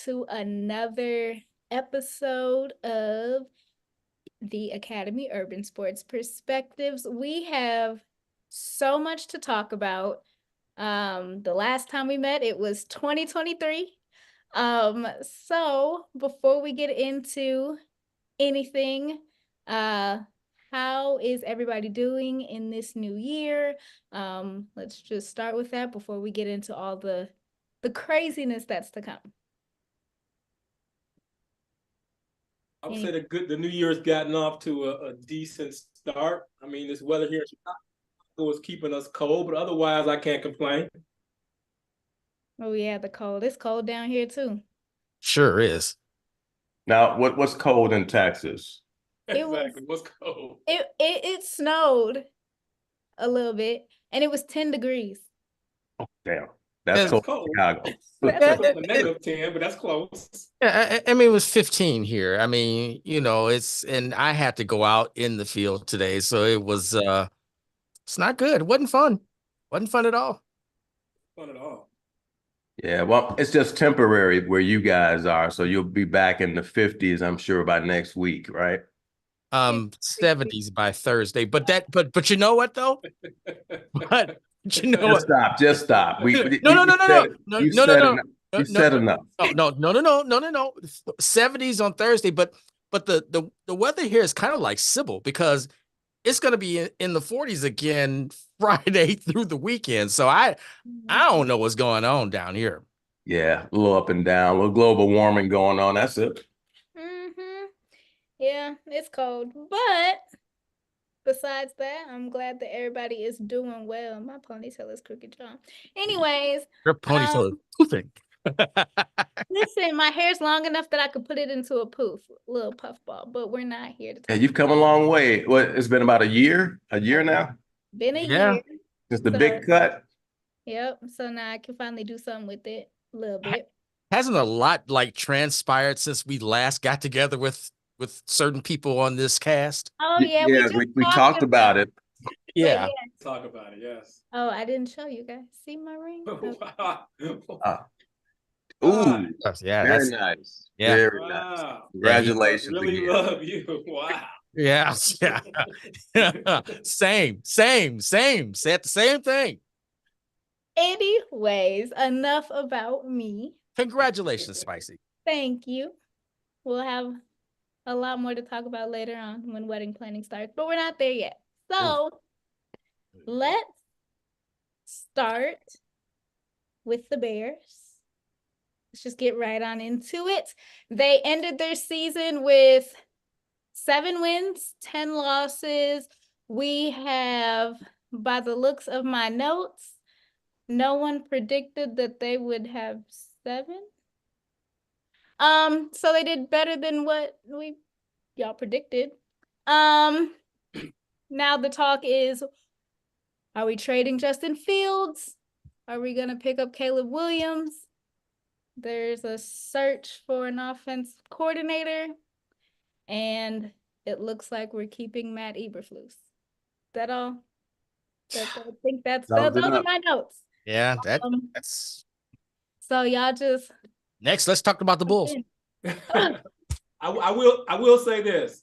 to another episode of the Academy Urban Sports Perspectives. We have so much to talk about. The last time we met, it was 2023. So before we get into anything, how is everybody doing in this new year? Let's just start with that before we get into all the craziness that's to come. I would say the New Year's gotten off to a decent start. I mean, this weather here in Chicago is keeping us cold, but otherwise I can't complain. Oh yeah, the cold. It's cold down here too. Sure is. Now, what's cold in Texas? Exactly. What's cold? It snowed a little bit, and it was 10 degrees. Oh, damn. That's cold. Chicago. A negative 10, but that's close. Yeah, I mean, it was 15 here. I mean, and I had to go out in the field today, so it was it's not good. It wasn't fun. Wasn't fun at all. Fun at all. Yeah, well, it's just temporary where you guys are, so you'll be back in the 50s, I'm sure, by next week, right? 70s by Thursday. But you know what though? But you know just what? Just stop. No. You said enough. No. 70s on Thursday, but the weather here is kind of like Sybil because it's going to be in the 40s again Friday through the weekend. So I don't know what's going on down here. Yeah, a little up and down, a little global warming going on. That's it. Yeah, it's cold. But besides that, I'm glad that everybody is doing well. My ponytail is crooked, John. Anyways. Your ponytail is poofing. Listen, my hair's long enough that I could put it into a poof, little puffball, but we're not here to talk. Yeah, you've come a long way. What, it's been about a year now? Been a year. Just the big cut? Yep. So now I can finally do something with it a little bit. Hasn't a lot transpired since we last got together with certain people on this cast? Oh yeah, we talked about it. Yeah. Talk about it, yes. Oh, I didn't show you guys. See my ring? Ooh, yeah, very nice. Yeah, very nice. Congratulations! Really love you. Wow. Yeah. Same. Said the same thing. Anyways, enough about me. Congratulations, Spicy. Thank you. We'll have a lot more to talk about later on when wedding planning starts, but we're not there yet. So let's start with the Bears. Let's just get right on into it. They ended their season with 7 wins, 10 losses. We have, by the looks of my notes, no one predicted that they would have 7. So they did better than what y'all predicted. Now the talk is, are we trading Justin Fields? Are we gonna pick up Caleb Williams? There's a search for an offense coordinator, and it looks like we're keeping Matt Eberflus. That all? I think those are my notes. Yeah, that's. So y'all just. Next, let's talk about the Bulls. I will say this.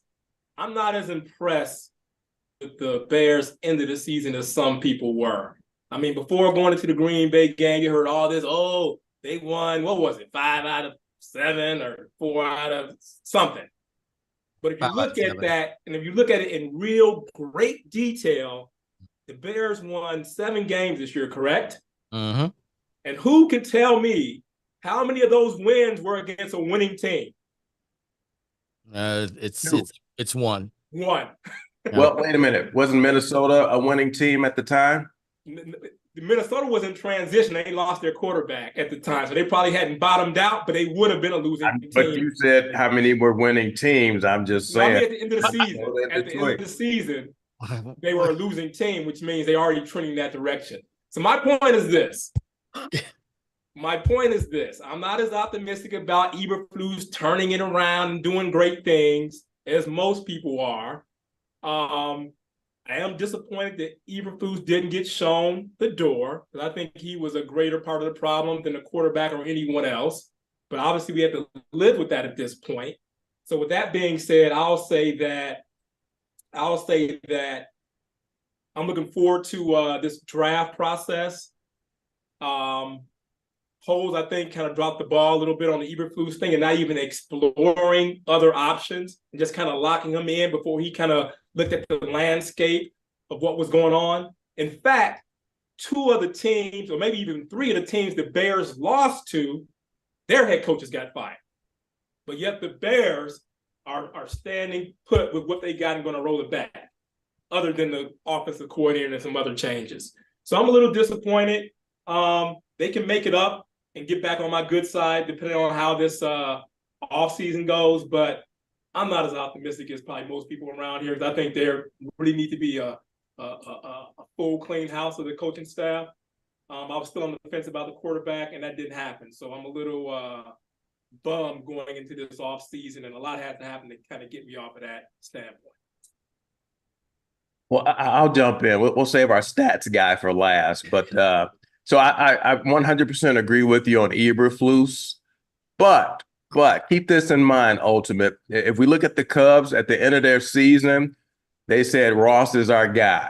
I'm not as impressed with the Bears end of the season as some people were. I mean, before going into the Green Bay game, you heard all this, they won, what was it, 5 out of 7 or 4 out of something. But if you look at that, and if you look at it in real great detail, the Bears won 7 games this year, correct? Mm-hmm. And who can tell me how many of those wins were against a winning team? It's one. One. Well, wait a minute. Wasn't Minnesota a winning team at the time? Minnesota was in transition. They lost their quarterback at the time, so they probably hadn't bottomed out, but they would have been a losing team. But you said how many were winning teams. I'm just saying. At the end of the season, they were a losing team, which means they already trending that direction. So my point is this. I'm not as optimistic about Eberflus turning it around and doing great things as most people are. I am disappointed that Eberflus didn't get shown the door, because I think he was a greater part of the problem than the quarterback or anyone else. but obviously we have to live with that at this point. So with that being said, I'll say that I'm looking forward to this draft process. Holes, I think, kind of dropped the ball a little bit on the Eberflus thing and not even exploring other options and just kind of locking him in before he kind of looked at the landscape of what was going on. In fact, 2 of the teams, or maybe even 3 of the teams the Bears lost to, their head coaches got fired. But yet the Bears are standing put with what they got and going to roll it back, other than the offensive coordinator and some other changes. So I'm a little disappointed. They can make it up and get back on my good side, depending on how this offseason goes. But I'm not as optimistic as probably most people around here, because I think there really need to be a full clean house of the coaching staff. I was still on the fence about the quarterback, and that didn't happen. So I'm a little bummed going into this offseason, and a lot has to happen to kind of get me off of that standpoint. Well, I'll jump in. We'll save our stats guy for last. But so I 100% agree with you on Eberflus. But keep this in mind, Ultimate. If we look at the Cubs at the end of their season, they said Ross is our guy.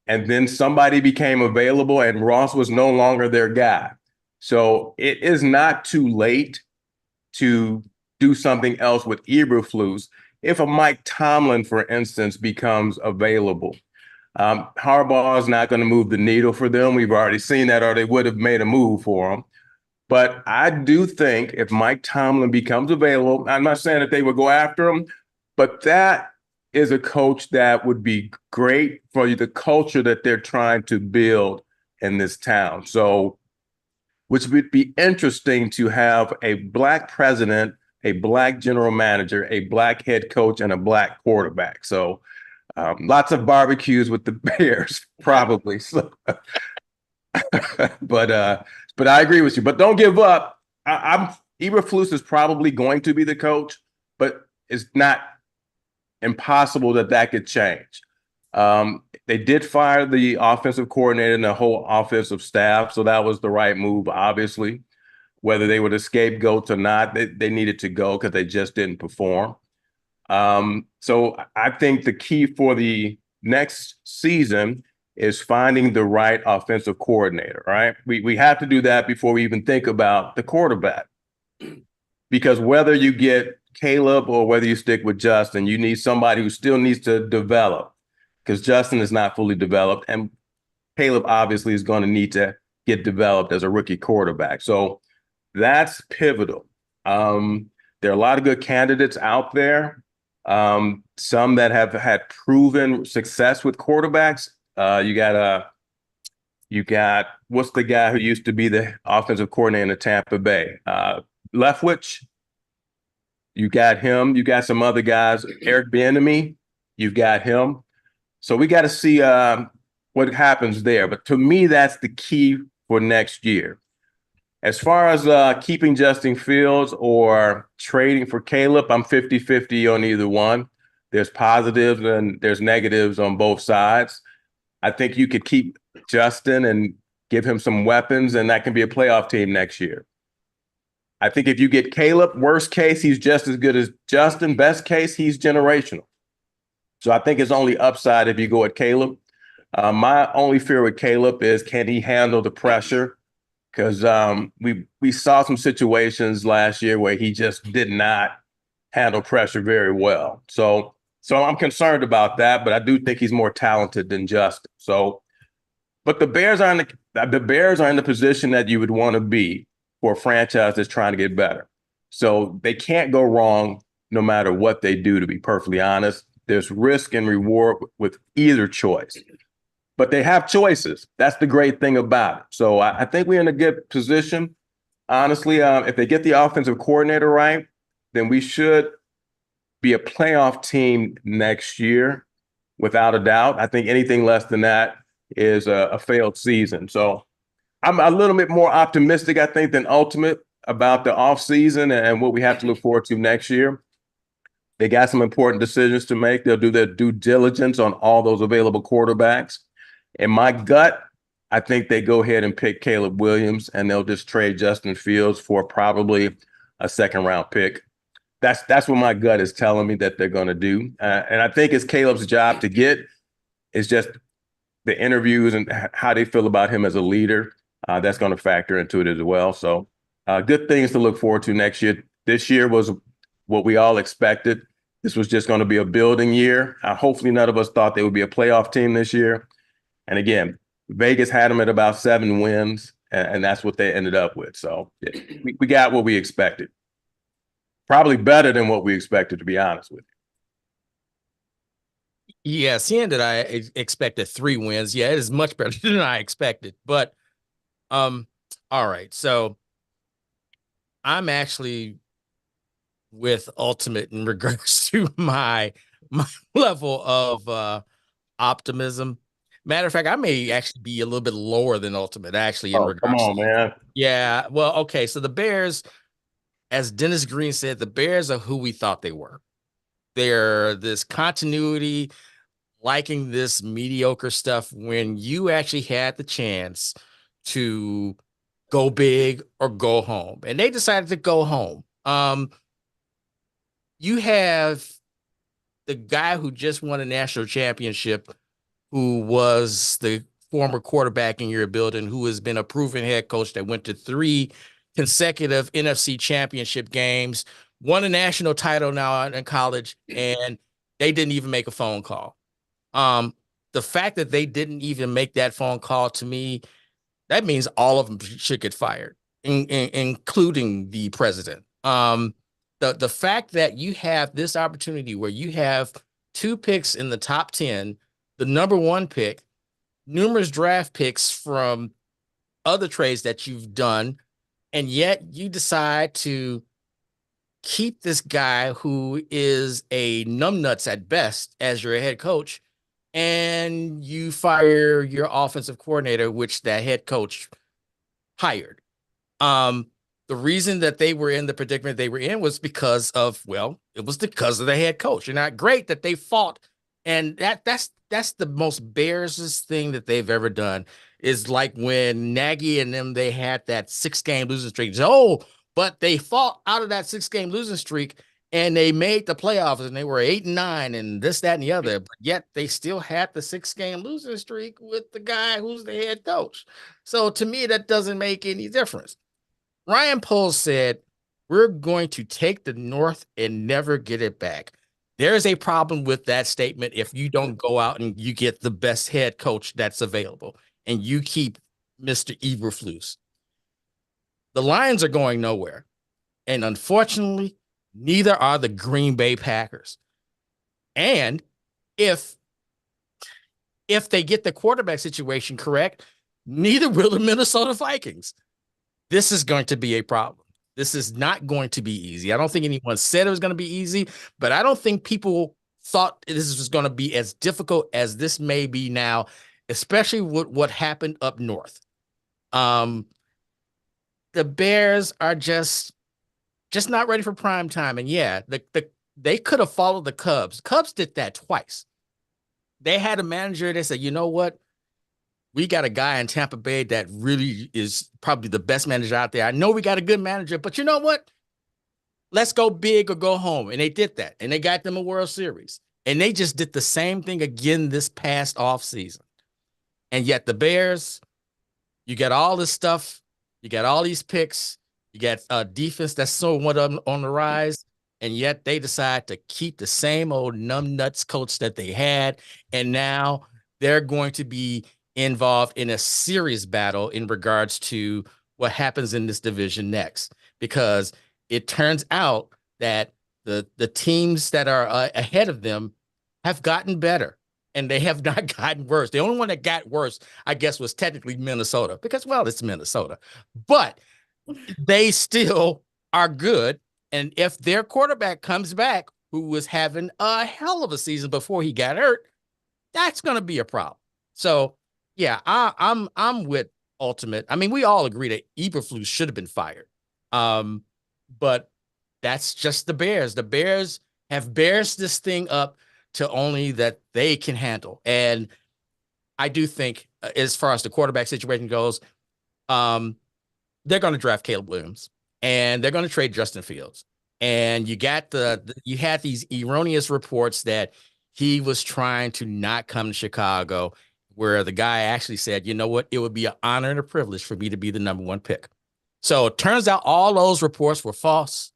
And then somebody became available and Ross was no longer their guy. So it is not too late to do something else with Eberflus if a Mike Tomlin, for instance, becomes available. Harbaugh is not going to move the needle for them. We've already seen that, or they would have made a move for him. But I do think if Mike Tomlin becomes available, I'm not saying that they would go after him, but that is a coach that would be great for the culture that they're trying to build in this town. So, which would be interesting to have a Black president, a Black general manager, a Black head coach, and a Black quarterback. So lots of barbecues with the Bears, probably. So, but I agree with you. But don't give up. Eberflus is probably going to be the coach, but it's not impossible that could change. They did fire the offensive coordinator and the whole offensive staff, so that was the right move, obviously. Whether they were the scapegoats or not, they needed to go because they just didn't perform. So I think the key for the next season is finding the right offensive coordinator, right? We have to do that before we even think about the quarterback. Because whether you get Caleb or whether you stick with Justin, you need somebody who still needs to develop, because Justin is not fully developed. And Caleb obviously is going to need to get developed as a rookie quarterback. So that's pivotal. There are a lot of good candidates out there. Some that have had proven success with quarterbacks. You got what's the guy who used to be the offensive coordinator in Tampa Bay? Leftwich. You got him. You got some other guys. Eric Bieniemy. You've got him. So we got to see what happens there. But to me, that's the key for next year. As far as keeping Justin Fields or trading for Caleb, I'm 50-50 on either one. There's positives and there's negatives on both sides. I think you could keep Justin and give him some weapons, and that can be a playoff team next year. I think if you get Caleb, worst case, he's just as good as Justin. Best case, he's generational. So I think it's only upside if you go at Caleb. My only fear with Caleb is, can he handle the pressure? Because we saw some situations last year where he just did not handle pressure very well. So I'm concerned about that, but I do think he's more talented than Justin. So, but the Bears are in the position that you would want to be for a franchise that's trying to get better. So they can't go wrong no matter what they do, to be perfectly honest. There's risk and reward with either choice. But they have choices. That's the great thing about it. So I think we're in a good position. Honestly, if they get the offensive coordinator right, then we should be a playoff team next year, without a doubt. I think anything less than that is a failed season. So I'm a little bit more optimistic, I think, than Ultimate about the offseason and what we have to look forward to next year. They got some important decisions to make. They'll do their due diligence on all those available quarterbacks. In my gut, I think they go ahead and pick Caleb Williams, and they'll just trade Justin Fields for probably a second round pick. That's what my gut is telling me that they're going to do. And I think it's Caleb's job to get. It's just the interviews and how they feel about him as a leader. That's going to factor into it as well. So good things to look forward to next year. This year was what we all expected. This was just going to be a building year. Hopefully none of us thought they would be a playoff team this year. And again, Vegas had them at about 7 wins, and that's what they ended up with. So yeah, we got what we expected. Probably better than what we expected, to be honest with you. Yeah, seeing that I expected 3 wins, yeah, it is much better than I expected. But all right, so I'm actually with Ultimate in regards to my level of optimism. Matter of fact, I may actually be a little bit lower than Ultimate, actually, in regards. Come on, to, man. Yeah, well, okay, so the Bears, as Dennis Green said, the Bears are who we thought they were. They're this continuity, liking this mediocre stuff when you actually had the chance to go big or go home. And they decided to go home. You have the guy who just won a national championship, who was the former quarterback in your building, who has been a proven head coach that went to 3 consecutive NFC championship games, won a national title now in college, and they didn't even make a phone call. The fact that they didn't even make that phone call, to me, that means all of them should get fired, including the president. The fact that you have this opportunity where you have 2 picks in the top 10, the number 1 pick, numerous draft picks from other trades that you've done, and yet you decide to keep this guy who is a numbnuts at best as your head coach, and you fire your offensive coordinator, which that head coach hired. The reason that they were in the predicament they were in was because of, well, it was because of the head coach. And not great that they fought. And that's the most Bears' thing that they've ever done, is like when Nagy and them, they had that 6-game losing streak. Oh, but they fought out of that 6-game losing streak and they made the playoffs and they were 8-9 and this, that, and the other. But yet they still had the 6-game losing streak with the guy who's the head coach. So to me, that doesn't make any difference. Ryan Poles said, we're going to take the North and never get it back. There's a problem with that statement if you don't go out and you get the best head coach that's available and you keep Mr. Eberflus. The Lions are going nowhere. And unfortunately, neither are the Green Bay Packers. And if they get the quarterback situation correct, neither will the Minnesota Vikings. This is going to be a problem. This is not going to be easy. I don't think anyone said it was going to be easy, but I don't think people thought this was going to be as difficult as this may be now, especially with what happened up north. The Bears are just not ready for prime time. And yeah, they could have followed the Cubs. Cubs did that twice. They had a manager that said, you know what? We got a guy in Tampa Bay that really is probably the best manager out there. I know we got a good manager, but you know what? Let's go big or go home. And they did that. And they got them a World Series. And they just did the same thing again this past offseason. And yet the Bears, you got all this stuff. You got all these picks. You got a defense that's somewhat on the rise. And yet they decide to keep the same old numbnuts coach that they had. And now they're going to be involved in a serious battle in regards to what happens in this division next, because it turns out that the teams that are ahead of them have gotten better and they have not gotten worse. The only one that got worse, I guess, was technically Minnesota because, well, it's Minnesota, but they still are good. And if their quarterback comes back, who was having a hell of a season before he got hurt, that's going to be a problem. So yeah, I'm with Ultimate. I mean, we all agree that Eberflus should have been fired. But that's just the Bears. The Bears have bears this thing up to only that they can handle. And I do think, as far as the quarterback situation goes, they're going to draft Caleb Williams. and they're going to trade Justin Fields. And you had these erroneous reports that he was trying to not come to Chicago, where the guy actually said, you know what, it would be an honor and a privilege for me to be the number 1 pick. So it turns out all those reports were false.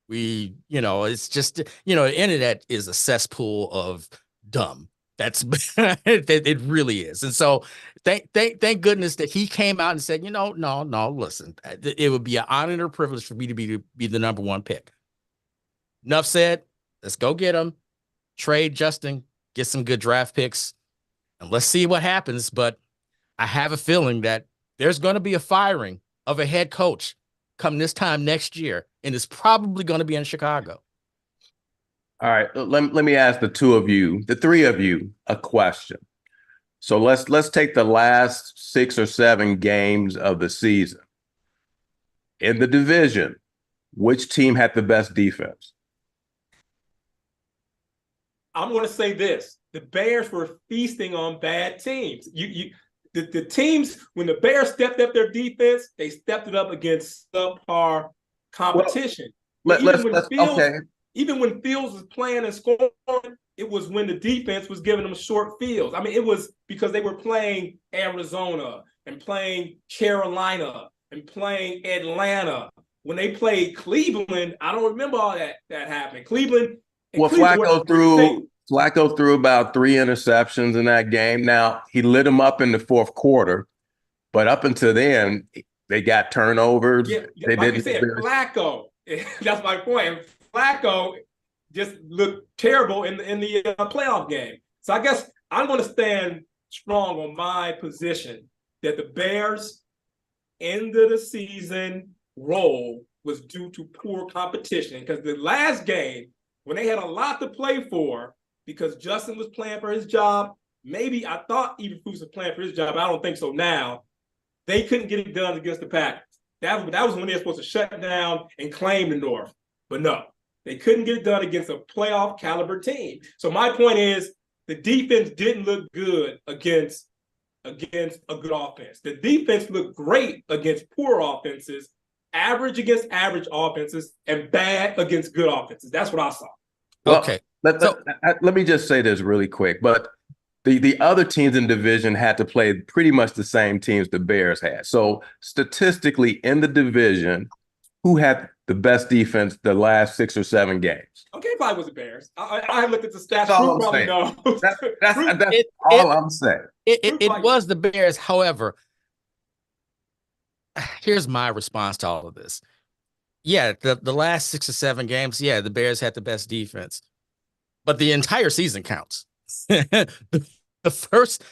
It's just, the internet is a cesspool of dumb. That's it really is. And so thank goodness that he came out and said, no, listen, it would be an honor and a privilege for me to be the number 1 pick. Enough said. Let's go get him, trade Justin, get some good draft picks, and let's see what happens. But I have a feeling that there's going to be a firing of a head coach come this time next year, and it's probably going to be in Chicago. All right, let me ask the three of you, a question. So let's take the last 6 or 7 games of the season. In the division, which team had the best defense? I'm going to say this. The Bears were feasting on bad teams. The teams, when the Bears stepped up their defense, they stepped it up against subpar competition. Even when Fields was playing and scoring, it was when the defense was giving them short fields. I mean, it was because they were playing Arizona and playing Carolina and playing Atlanta. When they played Cleveland, I don't remember all that happening. Cleveland. Flacco threw about 3 interceptions in that game. Now, he lit them up in the 4th quarter, but up until then, they got turnovers. Yeah, like you said, Flacco. That's my point. Flacco just looked terrible in the playoff game. So I guess I'm going to stand strong on my position that the Bears' end of the season role was due to poor competition. Because the last game, when they had a lot to play for, because Justin was playing for his job, maybe I thought even Eberflus was playing for his job. I don't think so now. They couldn't get it done against the Packers. That was when they were supposed to shut down and claim the North. But no, they couldn't get it done against a playoff caliber team. So my point is the defense didn't look good against a good offense. The defense looked great against poor offenses, average against average offenses, and bad against good offenses. That's what I saw. Okay. Let me just say this really quick. But the other teams in division had to play pretty much the same teams the Bears had. So statistically in the division, who had the best defense the last 6 or 7 games? Okay, probably was the Bears. I looked at the stats. That's all I'm saying. That's all I'm saying. It was the Bears. However, here's my response to all of this. Yeah, the last 6 or 7 games, yeah, the Bears had the best defense. But the entire season counts. the first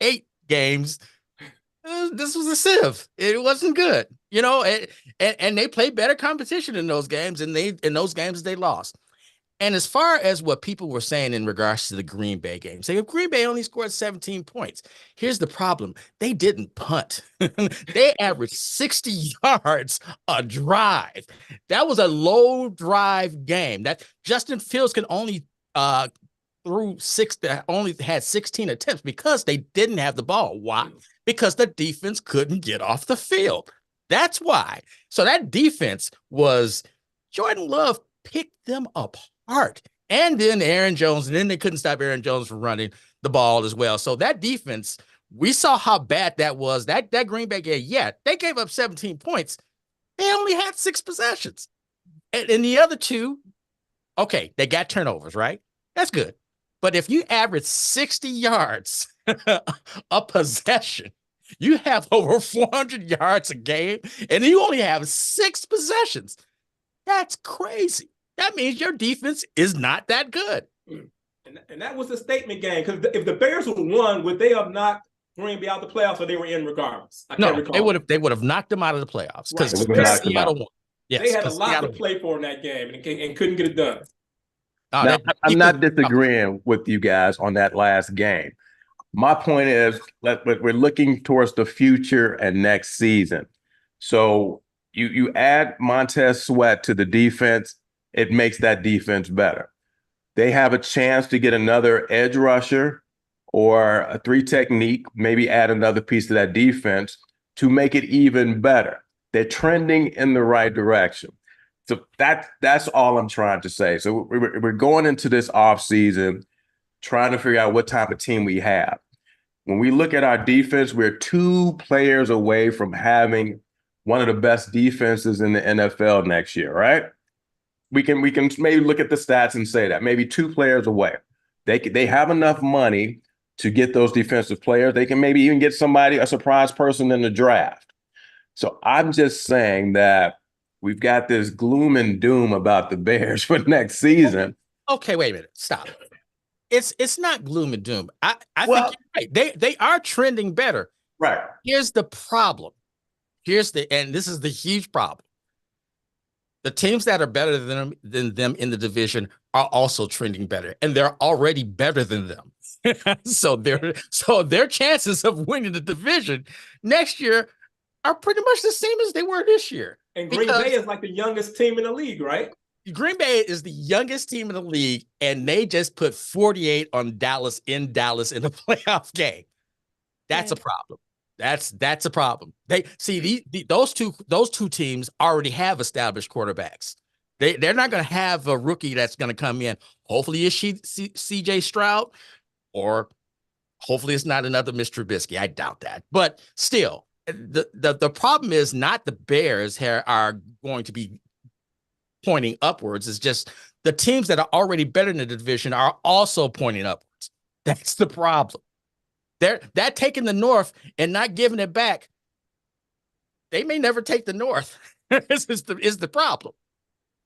8 games, this was a sieve. It wasn't good, and they played better competition in those games, and in those games they lost. And as far as what people were saying in regards to the Green Bay game, saying Green Bay only scored 17 points. Here's the problem. They didn't punt. They averaged 60 yards a drive. That was a low drive game. That Justin Fields can only only had 16 attempts because they didn't have the ball. Why? Because the defense couldn't get off the field. That's why. So that defense was Jordan Love picked them apart. And then Aaron Jones, and then they couldn't stop Aaron Jones from running the ball as well. So that defense, we saw how bad that was. That Green Bay game, yeah, they gave up 17 points. They only had 6 possessions. And the other 2, okay, they got turnovers, right? That's good. But if you average 60 yards a possession, you have over 400 yards a game, and you only have 6 possessions. That's crazy. That means your defense is not that good. And that was a statement game, because if the Bears would have won, would they have knocked Green Bay out of the playoffs, or they were in regardless? They would have knocked them out of the playoffs because Seattle won. Yes, they had a lot to play for in that game and couldn't get it done. Now, I'm not disagreeing with you guys on that last game. My point is we're looking towards the future and next season. So you add Montez Sweat to the defense, it makes that defense better. They have a chance to get another edge rusher or a 3 technique, maybe add another piece to that defense to make it even better. They're trending in the right direction. So that's all I'm trying to say. So we're going into this offseason trying to figure out what type of team we have. When we look at our defense, we're 2 players away from having one of the best defenses in the NFL next year, right? We can maybe look at the stats and say that maybe 2 players away. They have enough money to get those defensive players. They can maybe even get somebody, a surprise person in the draft. So I'm just saying that we've got this gloom and doom about the Bears for next season. Okay, wait a minute. Stop. It's not gloom and doom. I Well, think you're right. They are trending better. Right. Here's the problem. And this is the huge problem. The teams that are better than them in the division are also trending better, and they're already better than them. so their chances of winning the division next year are pretty much the same as they were this year. And Green Bay is like the youngest team in the league, right? Green Bay is the youngest team in the league, and they just put 48 on Dallas in a playoff game. That's a problem. That's a problem. They see those two teams already have established quarterbacks. They're not going to have a rookie that's going to come in. Hopefully it's CJ Stroud, or hopefully it's not another Mr. Trubisky. I doubt that. But still, the problem is not the Bears here are going to be pointing upwards. It's just the teams that are already better in the division are also pointing upwards. That's the problem. They're taking the North and not giving it back. They may never take the North. This is the problem.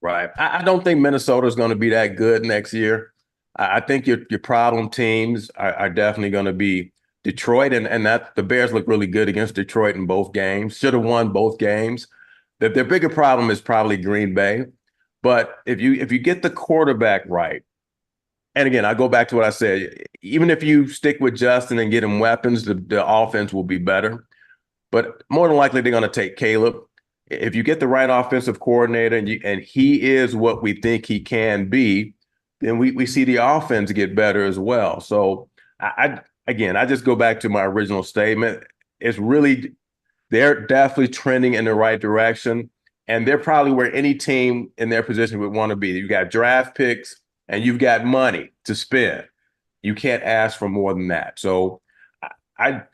Right. I don't think Minnesota is going to be that good next year. I think your problem teams are definitely going to be Detroit, and that the Bears look really good against Detroit in both games. Should have won both games. Their bigger problem is probably Green Bay. But if you get the quarterback right, and again, I go back to what I said, even if you stick with Justin and get him weapons, the offense will be better. But more than likely, they're going to take Caleb. If you get the right offensive coordinator and he is what we think he can be, then we see the offense get better as well. So I just go back to my original statement. They're definitely trending in the right direction. And they're probably where any team in their position would want to be. You've got draft picks and you've got money to spend. You can't ask for more than that. So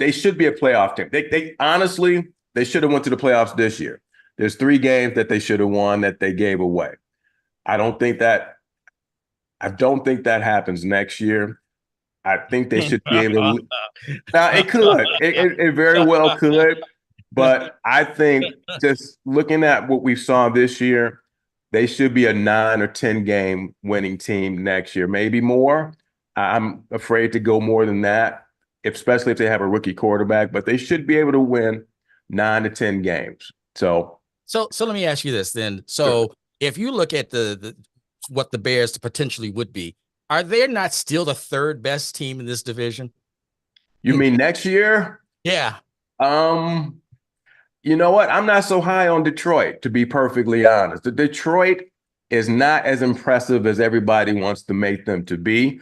they should be a playoff team. They honestly, they should have went to the playoffs this year. There's 3 games that they should have won that they gave away. I don't think that happens next year. I think they should be able to. Now, it could. It very well could. But I think just looking at what we saw this year, they should be a 9 or 10 game winning team next year, maybe more. I'm afraid to go more than that, especially if they have a rookie quarterback, but they should be able to win 9 to 10 games. So let me ask you this then. So if you look at what the Bears potentially would be, are they not still the 3rd best team in this division? You mean next year? Yeah. You know what? I'm not so high on Detroit, to be perfectly honest. The Detroit is not as impressive as everybody wants to make them to be.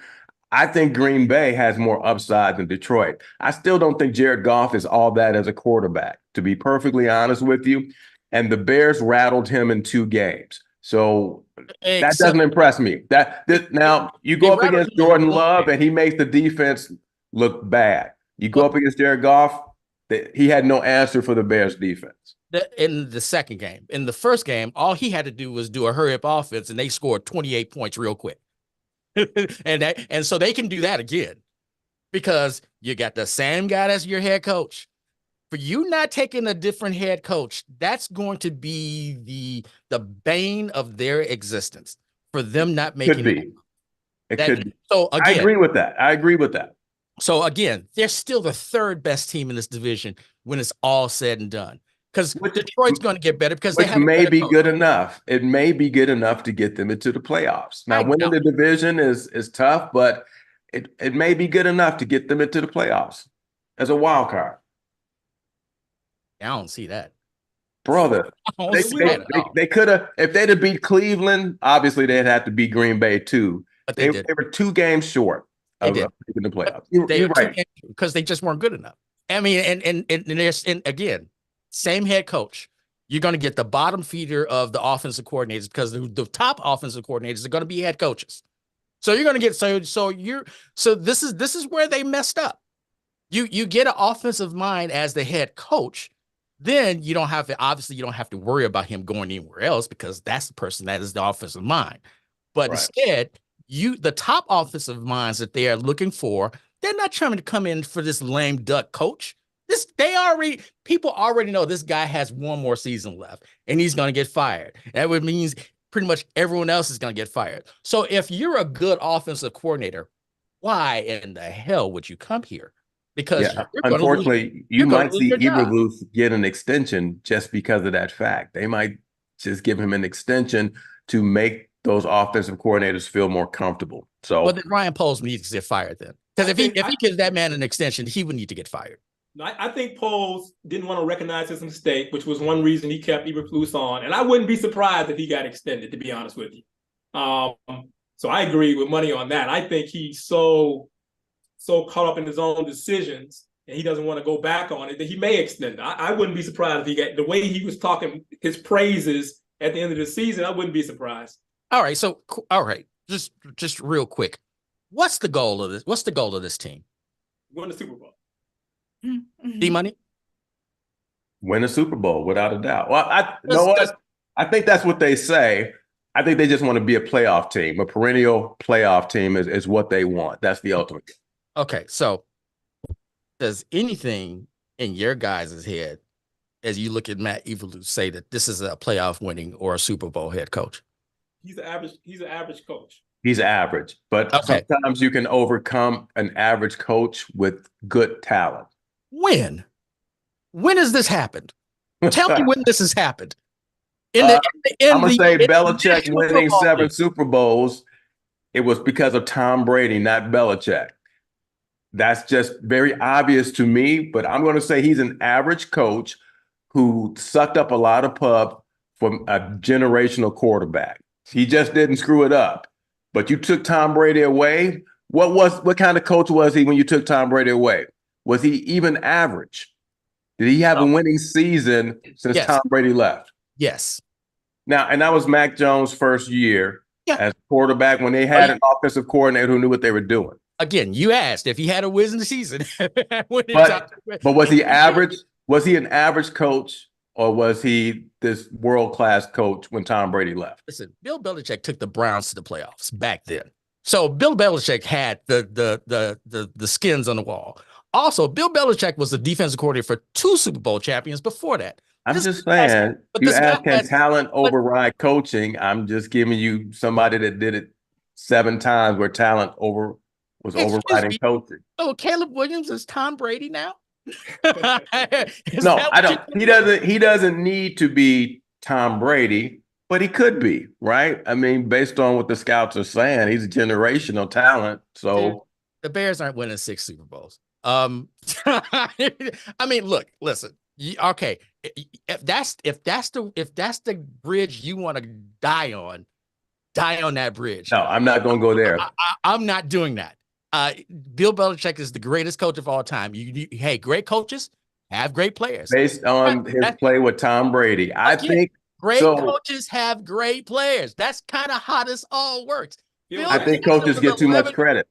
I think Green Bay has more upside than Detroit. I still don't think Jared Goff is all that as a quarterback, to be perfectly honest with you. And the Bears rattled him in 2 games. So that doesn't impress me. Now you go up against Jordan Love and he makes the defense look bad. You go up against Jared Goff, he had no answer for the Bears defense. In the second game. In the first game, all he had to do was do a hurry-up offense, and they scored 28 points real quick. and so they can do that again because you got the same guy as your head coach. For you not taking a different head coach, that's going to be the bane of their existence. For them not making could be. It could be. So again, I agree with that. So again, they're still the 3rd best team in this division when it's all said and done. Because Detroit's going to get better because they have may be good enough. It may be good enough to get them into the playoffs. Now, winning the division is tough, but it may be good enough to get them into the playoffs as a wild card. I don't see that. Brother, they could have, if they'd have beat Cleveland, obviously they'd have to beat Green Bay too. But they were 2 games short of making the playoffs. You're right. Because they just weren't good enough. I mean, and again, same head coach. You're going to get the bottom feeder of the offensive coordinators because the top offensive coordinators are going to be head coaches. So you're going to get so this is where they messed up. You get an offensive mind as the head coach, then you don't have to worry about him going anywhere else because that's the person that is the offensive mind. But instead, the top offensive minds that they are looking for, they're not trying to come in for this lame duck coach. People already know this guy has one more season left and he's going to get fired. That would means pretty much everyone else is going to get fired. So if you're a good offensive coordinator, why in the hell would you come here? Because unfortunately, you might see Eberflus get an extension just because of that fact. They might just give him an extension to make those offensive coordinators feel more comfortable. So, well, then Ryan Poles needs to get fired then, because if he gives that man an extension, he would need to get fired. I think Poles didn't want to recognize his mistake, which was one reason he kept Eberflus on. And I wouldn't be surprised if he got extended, to be honest with you. So I agree with Money on that. I think he's so caught up in his own decisions and he doesn't want to go back on it that he may extend it. I wouldn't be surprised if he got the way he was talking his praises at the end of the season. I wouldn't be surprised. All right. So, just real quick. What's the goal of this? What's the goal of this team? Win the Super Bowl. D-Money? Win a Super Bowl, without a doubt. Well, I think that's what they say. I think they just want to be a playoff team. A perennial playoff team is what they want. That's the ultimate. Okay, so does anything in your guys' head, as you look at Matt Eberflus, say that this is a playoff winning or a Super Bowl head coach? He's an average coach. He's average, but sometimes you can overcome an average coach with good talent. When has this happened? Tell me when this has happened. I'm going to say Belichick winning 7 Super Bowls, it was because of Tom Brady, not Belichick. That's just very obvious to me, but I'm going to say he's an average coach who sucked up a lot of pub from a generational quarterback. He just didn't screw it up. But you took Tom Brady away. What kind of coach was he when you took Tom Brady away? Was he even average? Did he have a winning season since Tom Brady left? Yes. Now, and that was Mac Jones' first year as quarterback when they had an offensive coordinator who knew what they were doing. Again, you asked if he had a winning season. But was he average? Was he an average coach, or was he this world-class coach when Tom Brady left? Listen, Bill Belichick took the Browns to the playoffs back then. So Bill Belichick had the skins on the wall. Also, Bill Belichick was the defensive coordinator for 2 Super Bowl champions before that. I'm just saying, you ask, can talent override coaching? I'm just giving you somebody that did it 7 times where talent was overriding coaching. So Caleb Williams is Tom Brady now? No, I don't. He doesn't need to be Tom Brady, but he could be, right? I mean, based on what the scouts are saying, he's a generational talent. So the Bears aren't winning 6 Super Bowls. I mean, look, listen. Okay, if that's the bridge you want to die on that bridge. No, I'm not going to go there. I'm not doing that. Bill Belichick is the greatest coach of all time. Hey, great coaches have great players. Based on his play with Tom Brady, I think great coaches have great players. That's kind of how this all works. I think coaches get too much credit.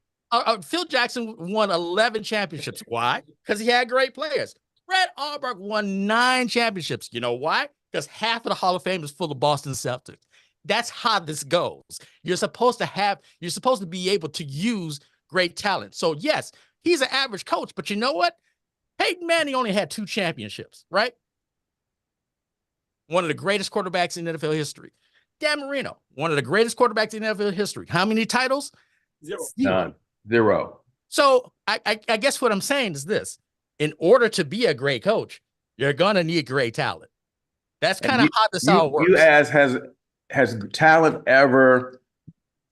Phil Jackson won 11 championships. Why? Because he had great players. Brett Auerbach won 9 championships. You know why? Because half of the Hall of Fame is full of Boston Celtics. That's how this goes. You're supposed to be able to use great talent. So yes, he's an average coach, but you know what? Peyton Manning only had 2 championships, right? One of the greatest quarterbacks in NFL history. Dan Marino, one of the greatest quarterbacks in NFL history. How many titles? 0. None. 0. So I guess what I'm saying is this. In order to be a great coach, you're going to need great talent. That's kind of how this all works. You ask, has talent ever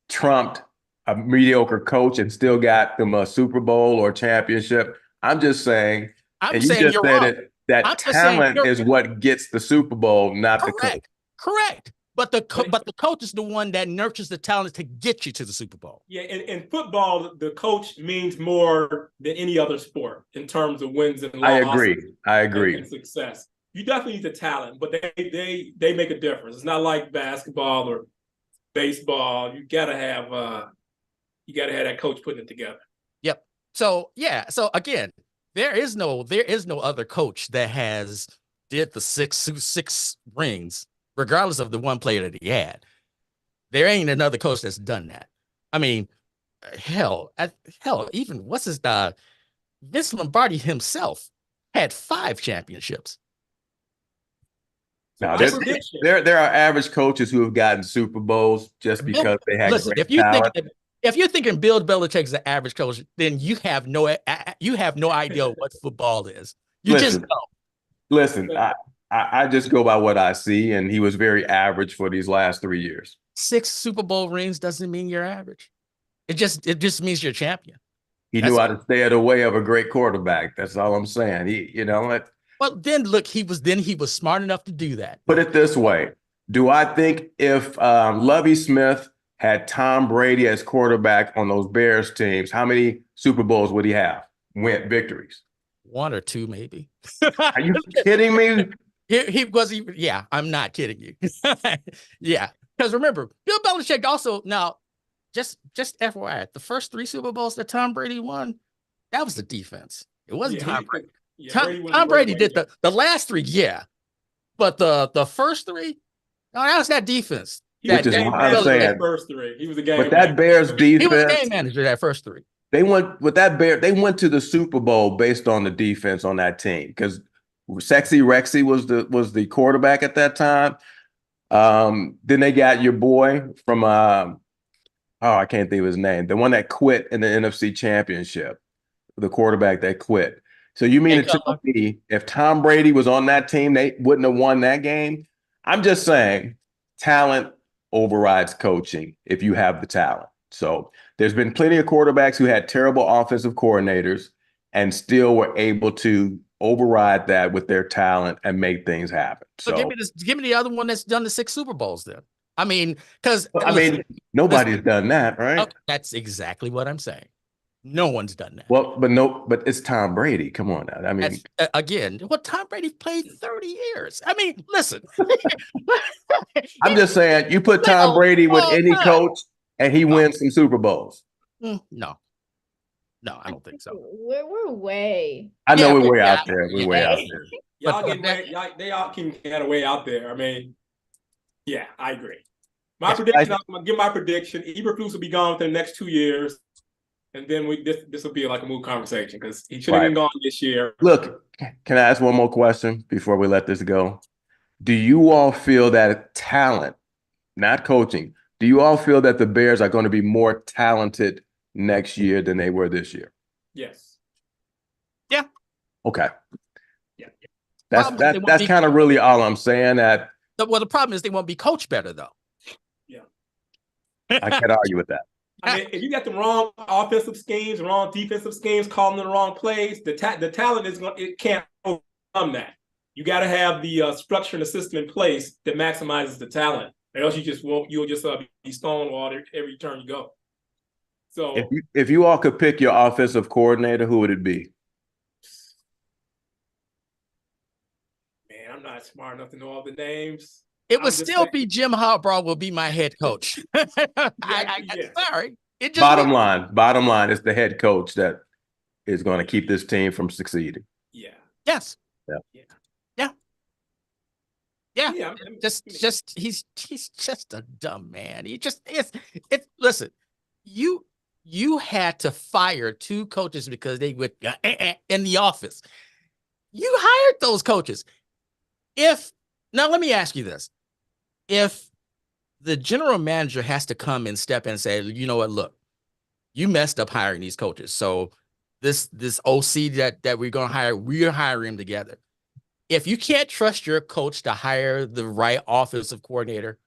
trumped a mediocre coach and still got them a Super Bowl or championship? I'm just saying, you're wrong. That talent is what gets the Super Bowl, not the coach. Correct. But the coach is the one that nurtures the talent to get you to the Super Bowl. Yeah, in football, the coach means more than any other sport in terms of wins and losses. I agree. And success. you definitely need the talent, but they make a difference. It's not like basketball or baseball. You gotta have that coach putting it together. Yep. So yeah. So again, there is no other coach that has did the six rings, regardless of the one player that he had. There ain't another coach that's done that. I mean, hell, even what's his Vince Lombardi himself had 5 championships. Now, there are average coaches who have gotten Super Bowls just because they had great talent. If you're thinking Bill Belichick's the average coach, then you have no idea what football is. You just don't. Listen, I just go by what I see, and he was very average for these last 3 years. 6 Super Bowl rings doesn't mean you're average. It just means you're a champion. He knew how to stay out of the way of a great quarterback. That's all I'm saying. Well, then look, he was smart enough to do that. Put it this way. Do I think if Lovie Smith had Tom Brady as quarterback on those Bears teams, how many Super Bowls would he have? Victories? 1 or 2, maybe. Are you kidding me? Yeah, I'm not kidding you. Yeah. Because remember, Bill Belichick also, now, just FYI, the first 3 Super Bowls that Tom Brady won, that was the defense. It wasn't Tom Brady. Tom Brady did the last 3, yeah. But the first 3, no, that was that defense. Which is what I'm saying. First 3. He was a game manager. But that Bears defense. He was a game manager that first 3. They went to the Super Bowl based on the defense on that team because Sexy Rexy was the quarterback at that time. Then they got your boy from I can't think of his name, the one that quit in the NFC Championship, the quarterback that quit. So you mean to tell me if Tom Brady was on that team, they wouldn't have won that game? I'm just saying, talent overrides coaching if you have the talent. So there's been plenty of quarterbacks who had terrible offensive coordinators and still were able to override that with their talent and make things happen. So give me the other one that's done the 6 Super Bowls then. I mean, because nobody's done that, right? Oh, that's exactly what I'm saying. No one's done that. Well, but it's Tom Brady. Come on now. I mean, again, Tom Brady played 30 years. I mean, listen. I'm just saying, you put Tom Brady with any coach and he wins some Super Bowls. No, I don't think so. We're way. I know we're way out there. We're way out there. They all can get away out there. I mean, yeah, I agree. I'm gonna give my prediction. Eberflus will be gone within the next 2 years, and then this will be like a moot conversation because he should have been gone this year. Look, can I ask one more question before we let this go? Do you all feel that talent, not coaching, do you all feel that the Bears are going to be more talented next year than they were this year? Yes. Yeah. Okay. Yeah. That's kind of really all I'm saying. Well, the problem is they won't be coached better though. Yeah. I can't argue with that. I mean, if you got the wrong offensive schemes, wrong defensive schemes, calling the wrong plays, the talent it can't overcome that. You got to have the structure and the system in place that maximizes the talent, or else you'll just be stonewalled every turn you go. So if you all could pick your offensive coordinator, who would it be? Man, I'm not smart enough to know all the names. It would still be Jim Harbaugh will be my head coach. I'm sorry. Bottom line, it's the head coach that is going to keep this team from succeeding. Yeah. Yes. Yeah. He's just a dumb man. Listen, you had to fire 2 coaches because they were in the office. You hired those coaches. Now let me ask you this. If the general manager has to come and step in and say, you know what, look, you messed up hiring these coaches. So this OC that we're going to hire, we're hiring them together. If you can't trust your coach to hire the right offensive coordinator,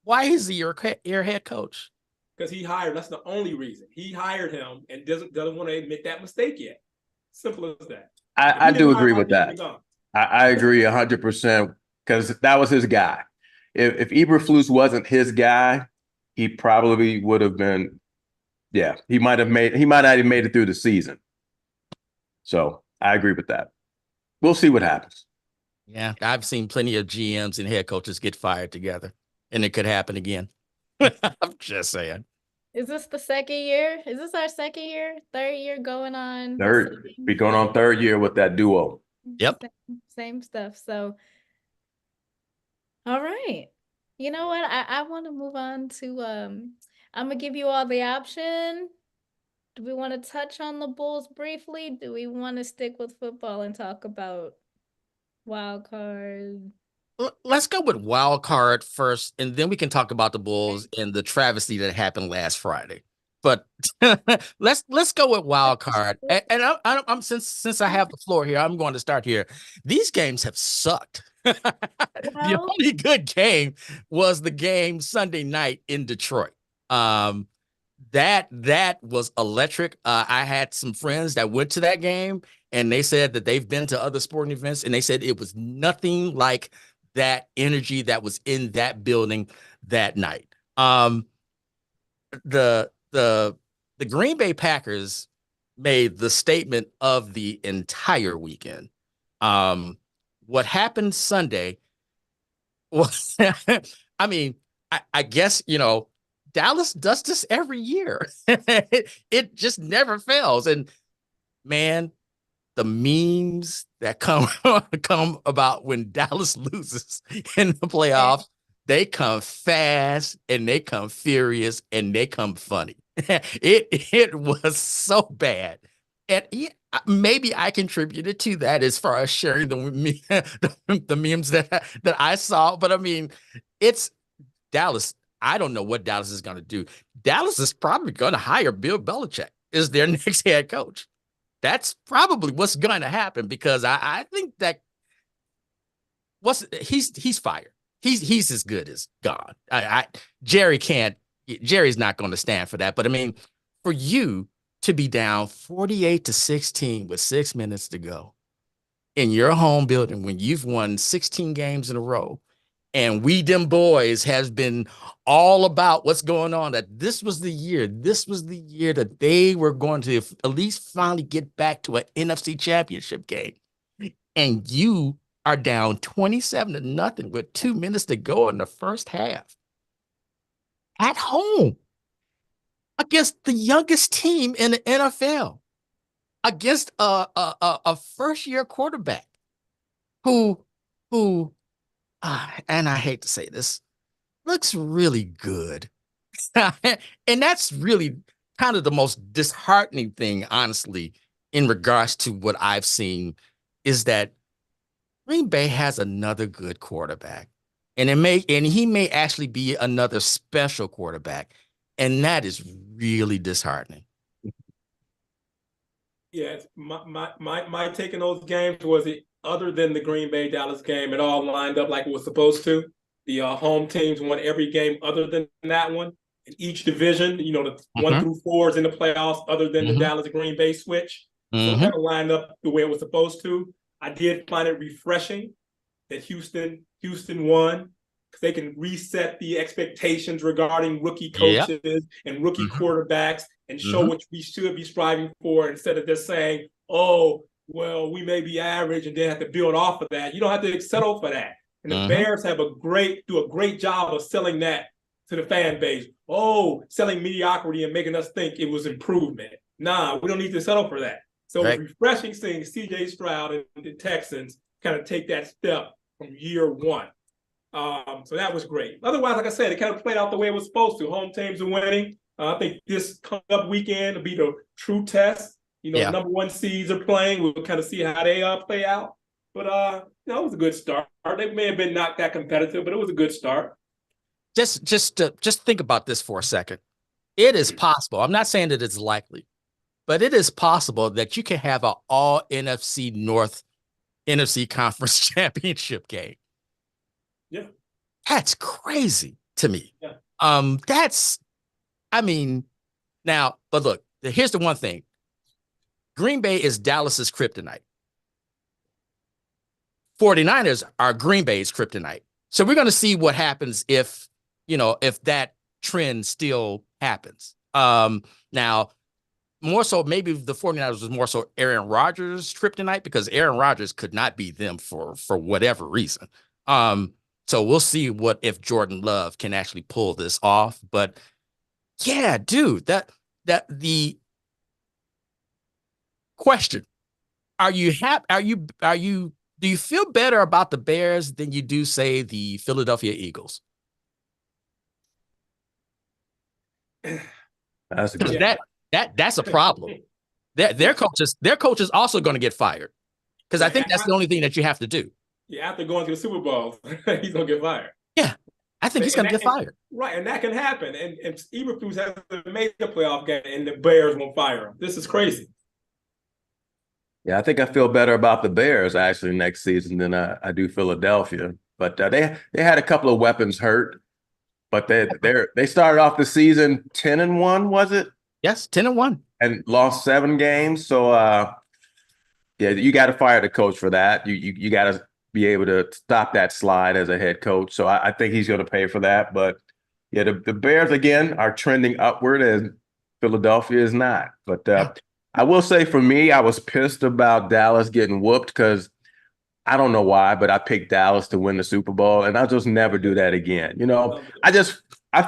why is he your head coach? Because he hired. That's the only reason. He hired him and doesn't want to admit that mistake yet. Simple as that. I do agree with that. I agree 100% because that was his guy. If Eberflus wasn't his guy, he probably would have been. Yeah, he might not have made it through the season. So I agree with that. We'll see what happens. Yeah, I've seen plenty of GMs and head coaches get fired together, and it could happen again. I'm just saying. Is this the second year? Is this our second year, third year going on? Third, be going on third year with that duo. Yep. Same stuff. So, all right. You know what? I want to move on to I'm gonna give you all the option. Do we want to touch on the Bulls briefly? Do we want to stick with football and talk about wild card? Let's go with wild card first, and then we can talk about the Bulls and the travesty that happened last Friday. But let's go with wild card. And I'm since I have the floor here, I'm going to start here. These games have sucked. The Well, only good game was the game Sunday night in Detroit. That was electric. I had some friends that went to that game, and they said that they've been to other sporting events, and they said it was nothing like that energy that was in that building that night. The Green Bay Packers made the statement of the entire weekend. What happened Sunday was, I mean, I guess, Dallas does this every year. It just never fails. And man, the memes that come about when Dallas loses in the playoffs, they come fast and they come furious and they come funny. It was so bad. And maybe I contributed to that as far as sharing the memes that I saw. But I mean, it's Dallas. I don't know what Dallas is going to do. Dallas is probably going to hire Bill Belichick as their next head coach. That's probably what's going to happen, because I think that he's fired. He's as good as gone. Jerry's not going to stand for that. But I mean, for you to be down 48-16 with 6 minutes to go in your home building when you've won 16 games in a row, and we them boys has been all about what's going on, that this was the year that they were going to at least finally get back to an NFC championship game. And you are down 27-0 with 2 minutes to go in the first half at home against the youngest team in the NFL, against a first-year quarterback who and I hate to say this, looks really good. And that's really kind of the most disheartening thing, honestly, in regards to what I've seen, is that Green Bay has another good quarterback. And he may actually be another special quarterback. And that is really disheartening. Yeah, my take in those games was, it other than the Green Bay Dallas game, it all lined up like it was supposed to. The home teams won every game other than that one. In each division, the 1 through 4s in the playoffs, other than the Dallas Green Bay switch. So it kind of lined up the way it was supposed to. I did find it refreshing that Houston won, because they can reset the expectations regarding rookie coaches and rookie quarterbacks, and show what we should be striving for, instead of just saying, oh, well, we may be average and then have to build off of that. You don't have to settle for that. And the Bears do a great job of selling that to the fan base. Oh, selling mediocrity and making us think it was improvement. Nah, we don't need to settle for that. So It's refreshing seeing C.J. Stroud and the Texans kind of take that step from year one. So that was great. Otherwise, like I said, it kind of played out the way it was supposed to. Home teams are winning. I think this coming up weekend will be the true test. The number 1 seeds are playing. We'll kind of see how they play out. But it was a good start. They may have been not that competitive, but it was a good start. Just think about this for a second. It is possible. I'm not saying that it's likely, but it is possible that you can have an all NFC North NFC Conference Championship game. Yeah. That's crazy to me. Yeah. But look, here's the one thing. Green Bay is Dallas's kryptonite. 49ers are Green Bay's kryptonite. So we're going to see what happens if that trend still happens. Now, more so maybe the 49ers was more so Aaron Rodgers' kryptonite because Aaron Rodgers could not beat them for whatever reason. So we'll see what if Jordan Love can actually pull this off. But yeah, dude, that the question, are you do you feel better about the Bears than you do, say, the Philadelphia Eagles? That's a good. That's a problem. Their coaches also going to get fired because I think that's the only thing that you have to do. Yeah, after going to the Super Bowl, he's gonna get fired. Yeah, I think he's gonna get fired. Right, and that can happen. And Eberflus hasn't made the playoff game, and the Bears won't fire him. This is crazy. Yeah, I think I feel better about the Bears actually next season than I do Philadelphia. But they had a couple of weapons hurt, but they started off the season 10-1, was it? Yes, 10-1, and lost 7 games. So yeah, you got to fire the coach for that. You got to be able to stop that slide as a head coach. So I think he's going to pay for that. But yeah, the Bears again are trending upward, and Philadelphia is not. But I will say for me, I was pissed about Dallas getting whooped because I don't know why, but I picked Dallas to win the Super Bowl, and I'll just never do that again. You know, I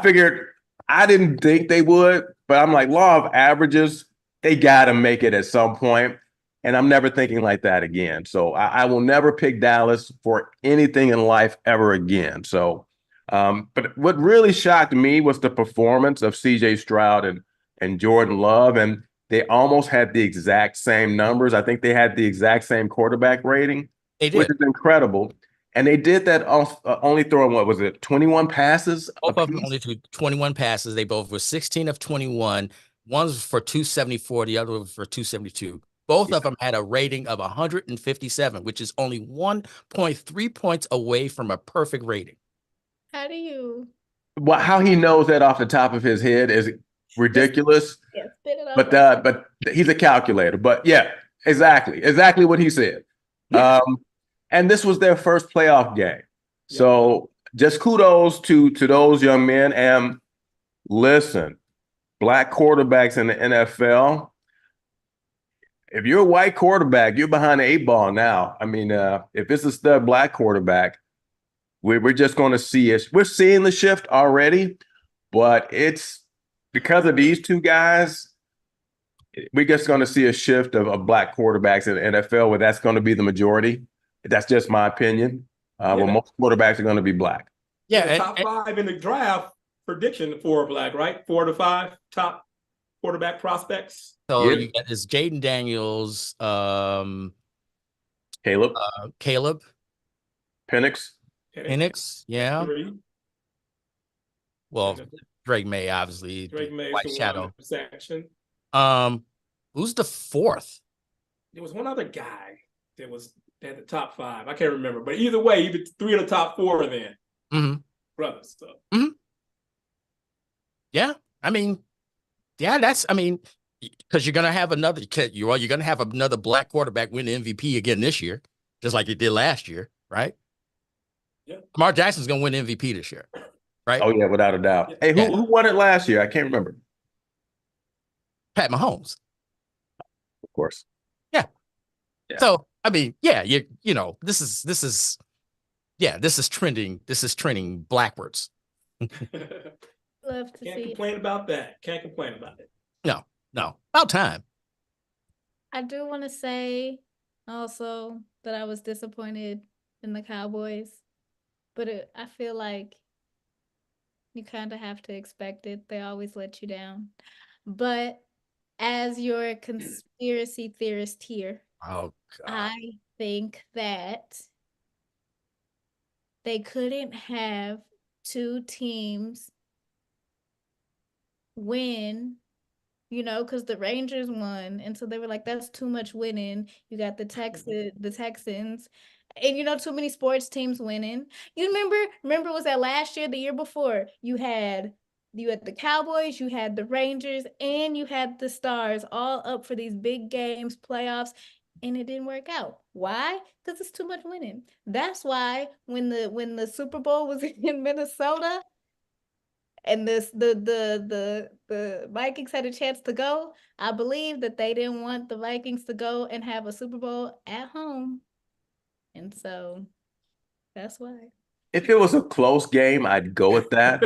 figured I didn't think they would, but I'm like, law of averages, they got to make it at some point. And I'm never thinking like that again. So I will never pick Dallas for anything in life ever again. So, but what really shocked me was the performance of C.J. Stroud and Jordan Love. And they almost had the exact same numbers. I think they had the exact same quarterback rating, which is incredible. And they did that only throwing, what was it, 21 passes? Both of them only 21 passes. They both were 16 of 21. One was for 274, the other was for 272. Both of them had a rating of 157, which is only 1.3 points away from a perfect rating. How do you? Well, how he knows that off the top of his head is ridiculous. Yeah, spit it out. But he's a calculator. But yeah, exactly what he said. Yeah. And this was their first playoff game. So just kudos to those young men. And listen, black quarterbacks in the NFL, if you're a white quarterback, you're behind the 8 ball now. I mean, if it's a stud black quarterback, we're just going to see it. We're seeing the shift already, but it's because of these two guys, we're just going to see a shift of black quarterbacks in the NFL where that's going to be the majority. That's just my opinion. Well, most quarterbacks are going to be black. Yeah, top 5 in the draft prediction for black, right? 4 to 5 top quarterback prospects. So you got this Jaden Daniels, Caleb, Penix, yeah. 3. Well, Drake May, obviously. Drake May, White Shadow. Section. Who's the 4th? There was one other guy that was at the top 5. I can't remember, but either way, either 3 of the top 4 are then brothers. So. Yeah, I mean, because you're gonna have another black quarterback win the MVP again this year, just like he did last year, right? Yeah, Lamar Jackson's gonna win MVP this year, right? Oh yeah, without a doubt. Hey, who won it last year? I can't remember. Pat Mahomes, of course. Yeah. So I mean, yeah, this is trending. This is trending blackwards. Love to Can't see complain about that. Can't complain about it. No, about time. I do want to say also that I was disappointed in the Cowboys, but I feel like you kind of have to expect it. They always let you down. But as your conspiracy theorist here, I think that they couldn't have 2 teams win, because the Rangers won, and so they were like, that's too much winning. You got the Texans, and too many sports teams winning. You remember was that last year, the year before, you had the Cowboys, you had the Rangers, and you had the Stars all up for these big games, playoffs, and it didn't work out. Why? Because it's too much winning. That's why when the Super Bowl was in Minnesota, and the Vikings had a chance to go. I believe that they didn't want the Vikings to go and have a Super Bowl at home. And so that's why. If it was a close game, I'd go with that.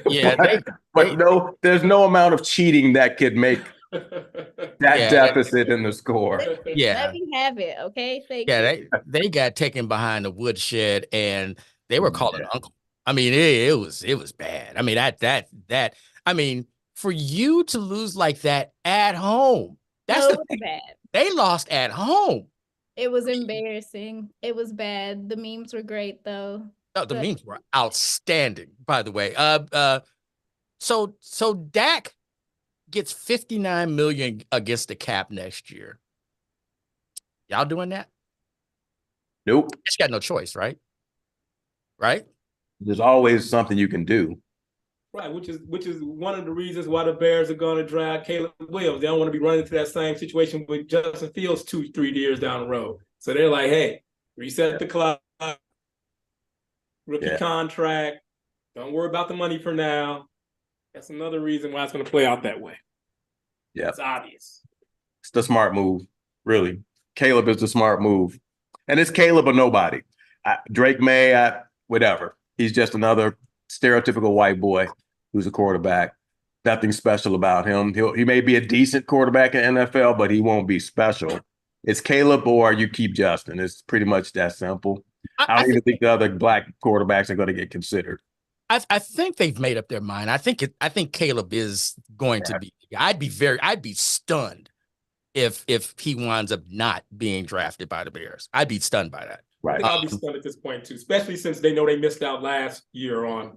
Yeah, but no, there's no amount of cheating that could make that deficit in the score. Let me have it, okay? Thank you. they got taken behind the woodshed and they were calling uncle. I mean, it was bad. I mean, that I mean, for you to lose like that at home, that's No, it was bad. They lost at home. It was embarrassing. It was bad. The memes were great though. No, the memes were outstanding, by the way. So Dak gets $59 million against the cap next year. Y'all doing that? Nope. It's got no choice, right? Right? There's always something you can do. Right, which is one of the reasons why the Bears are going to draft Caleb Williams. They don't want to be running into that same situation with Justin Fields 2-3 years down the road. So they're like, hey, reset the clock, rookie contract. Don't worry about the money for now. That's another reason why it's going to play out that way. Yeah, it's obvious. It's the smart move, really. Caleb is the smart move, and it's Caleb or nobody. Drake May, whatever. He's just another stereotypical white boy who's a quarterback. Nothing special about him. He may be a decent quarterback in NFL, but he won't be special. It's Caleb or you keep Justin. It's pretty much that simple. I don't even think the other black quarterbacks are going to get considered. I think they've made up their mind. I think Caleb is going to be. I'd be stunned if he winds up not being drafted by the Bears. I'd be stunned by that. Right. I'll be stunned at this point too, especially since they know they missed out last year on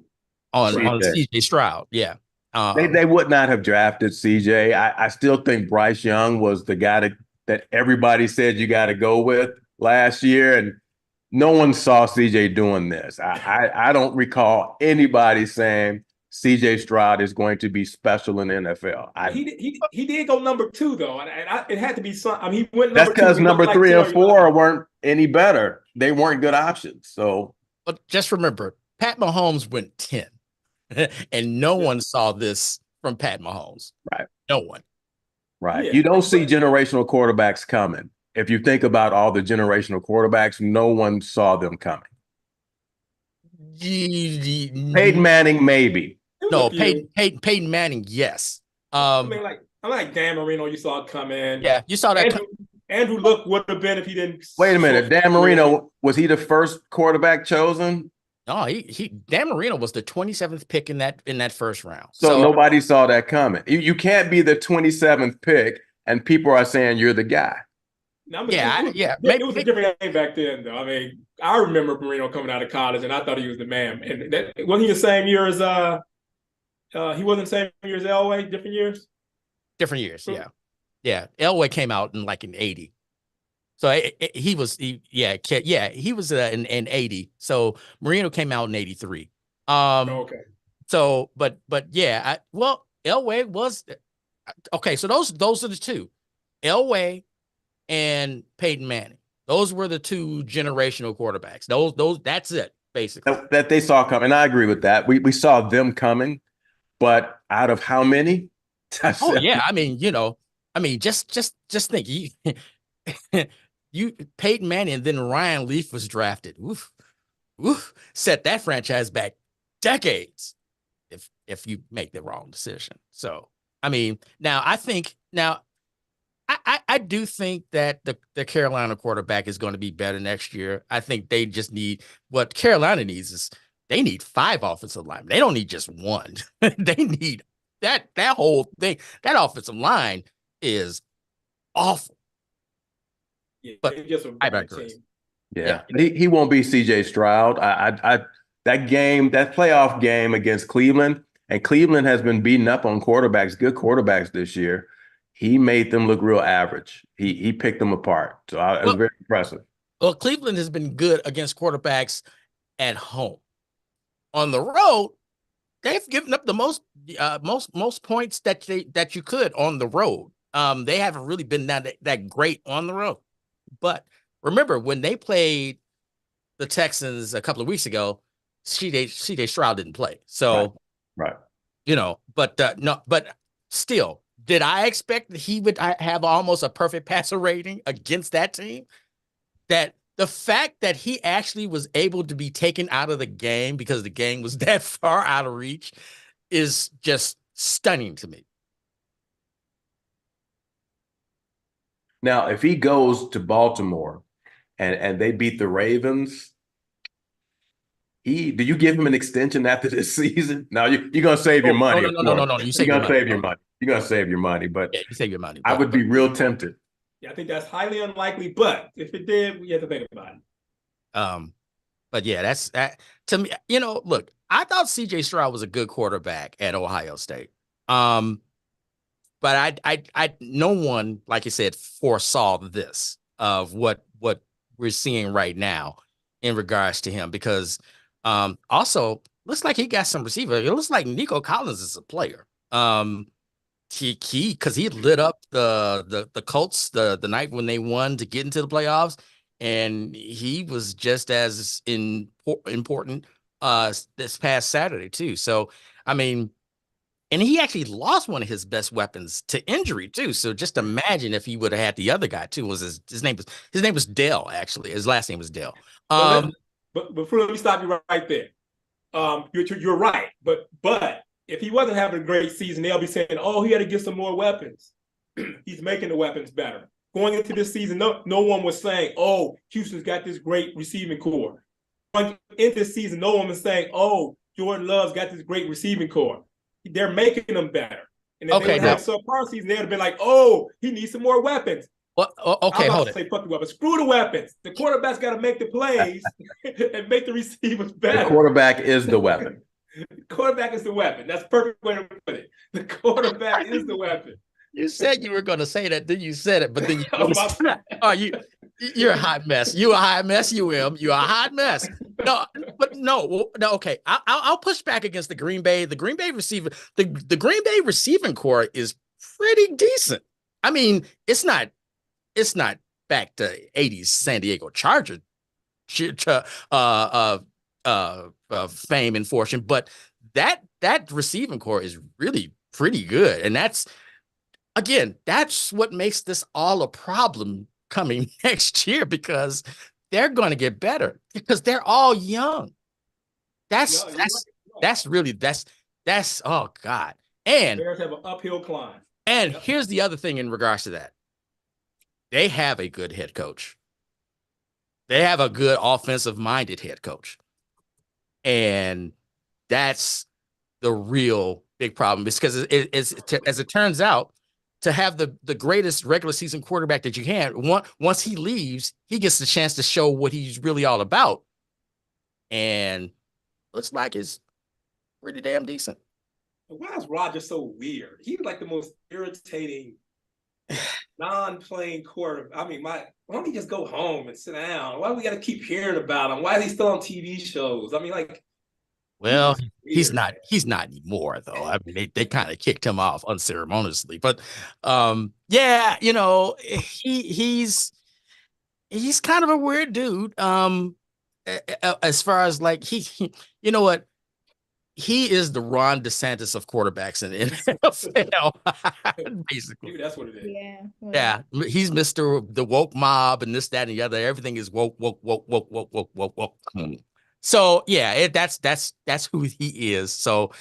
CJ Stroud. Yeah. They would not have drafted CJ. I still think Bryce Young was the guy that everybody said you got to go with last year, and no one saw CJ doing this. I don't recall anybody saying CJ Stroud is going to be special in the NFL. He did go number 2 though, and it had to be some. I mean, he went. That's because number 3 and 4 weren't any better. They weren't good options. So, but just remember, Pat Mahomes went 10, and no one saw this from Pat Mahomes. Right. No one. Right. Yeah. You don't see generational quarterbacks coming. If you think about all the generational quarterbacks, no one saw them coming. Peyton Manning, maybe. No, Peyton Manning, yes. I mean, I'm like Dan Marino. You saw it come in. Yeah, you saw that. Andrew Luck would have been if he didn't. Wait a minute, Dan Marino, was he the first quarterback chosen? No, Dan Marino was the 27th pick in that first round. So nobody saw that coming. You can't be the 27th pick and people are saying you're the guy. It was a different game back then, though. I mean, I remember Marino coming out of college, and I thought he was the man. And wasn't he the same year as he wasn't the same year as Elway? Different years. Different years, yeah. Elway came out in 80. So he was in 80. So Marino came out in 83. Okay. So, but yeah, Elway was okay. So those are the two, Elway and Peyton Manning. Those were the two generational quarterbacks. That's it, basically. That they saw coming. And I agree with that. We saw them coming, but out of how many? Oh yeah, I mean, just think you Peyton Manning and then Ryan Leaf was drafted. Set that franchise back decades if you make the wrong decision. So I mean, I do think that the Carolina quarterback is going to be better next year. I think they just need what Carolina needs is they need 5 offensive linemen. They don't need just one. They need that whole thing. That offensive line is awful. Yeah, but just a bad team. Yeah. He won't be CJ Stroud. That playoff game against Cleveland, and Cleveland has been beating up on quarterbacks, good quarterbacks this year. He made them look real average. He picked them apart. So it was very impressive. Well, Cleveland has been good against quarterbacks at home. On the road, they've given up the most points that you could on the road. They haven't really been that great on the road. But remember, when they played the Texans a couple of weeks ago, CJ Stroud didn't play. So, Right. But no, but still, did I expect that he would have almost a perfect passer rating against that team? That the fact that he actually was able to be taken out of the game because the game was that far out of reach is just stunning to me. Now, if he goes to Baltimore and they beat the Ravens, do you give him an extension after this season? Now you're gonna save your money. No. You save You're your gonna money. save your money. You're gonna save your money, but yeah, you save your money. I would be real tempted. Yeah, I think that's highly unlikely, but if it did, we have to think about it. But yeah, that's that to me. Look, I thought CJ Stroud was a good quarterback at Ohio State. But I no one, like you said, foresaw this of what we're seeing right now in regards to him, because also looks like he got some receiver. It looks like Nico Collins is a player. Because he lit up the Colts the night when they won to get into the playoffs, and he was just as important this past Saturday too. So I mean. And he actually lost one of his best weapons to injury too. So just imagine if he would have had the other guy too. Was his name was Dell, actually. His last name was Dell. But let me stop you right there. You're right. But if he wasn't having a great season, they'll be saying, "Oh, he had to get some more weapons." He's making the weapons better. Going into this season, no one was saying, "Oh, Houston's got this great receiving core." Going into this season, no one was saying, "Oh, Jordan Love's got this great receiving core." They're making them better. And if they would have subpar season, they would have been like, "Oh, he needs some more weapons." Well, okay, I'm about to say fuck the weapons. Screw the weapons. The quarterback's got to make the plays and make the receivers better. The quarterback is the weapon. The quarterback is the weapon. That's the perfect way to put it. The quarterback is the weapon. You said you were going to say that, then you said it, but then you're a hot mess. You a hot mess, You're a hot mess. No, okay. I'll push back against the Green Bay. The Green Bay receiver, the Green Bay receiving core is pretty decent. I mean, it's not back to 80s San Diego Charger fame and fortune, but that receiving core is really pretty good, and that's what makes this all a problem coming next year, because they're going to get better because they're all young. That's oh God. And Bears have an uphill climb. And here's the other thing in regards to that. They have a good head coach. They have a good offensive minded head coach. And that's the real big problem, because as it turns out, to have the greatest regular season quarterback that you can, once he leaves, he gets the chance to show what he's really all about. And looks like it's pretty damn decent. Why is Rodgers so weird? He's like the most irritating non-playing quarterback. I mean, why don't he just go home and sit down? Why do we got to keep hearing about him? Why is he still on TV shows? I mean, like, well, he's not anymore, though. I mean, they kind of kicked him off unceremoniously, but yeah, he's kind of a weird dude. As far as like you know what, he is the Ron DeSantis of quarterbacks in the NFL. Basically. Maybe that's what it is. Yeah. Well. Yeah. He's Mr. the woke mob and this, that, and the other. Everything is woke. So yeah, that's who he is. So,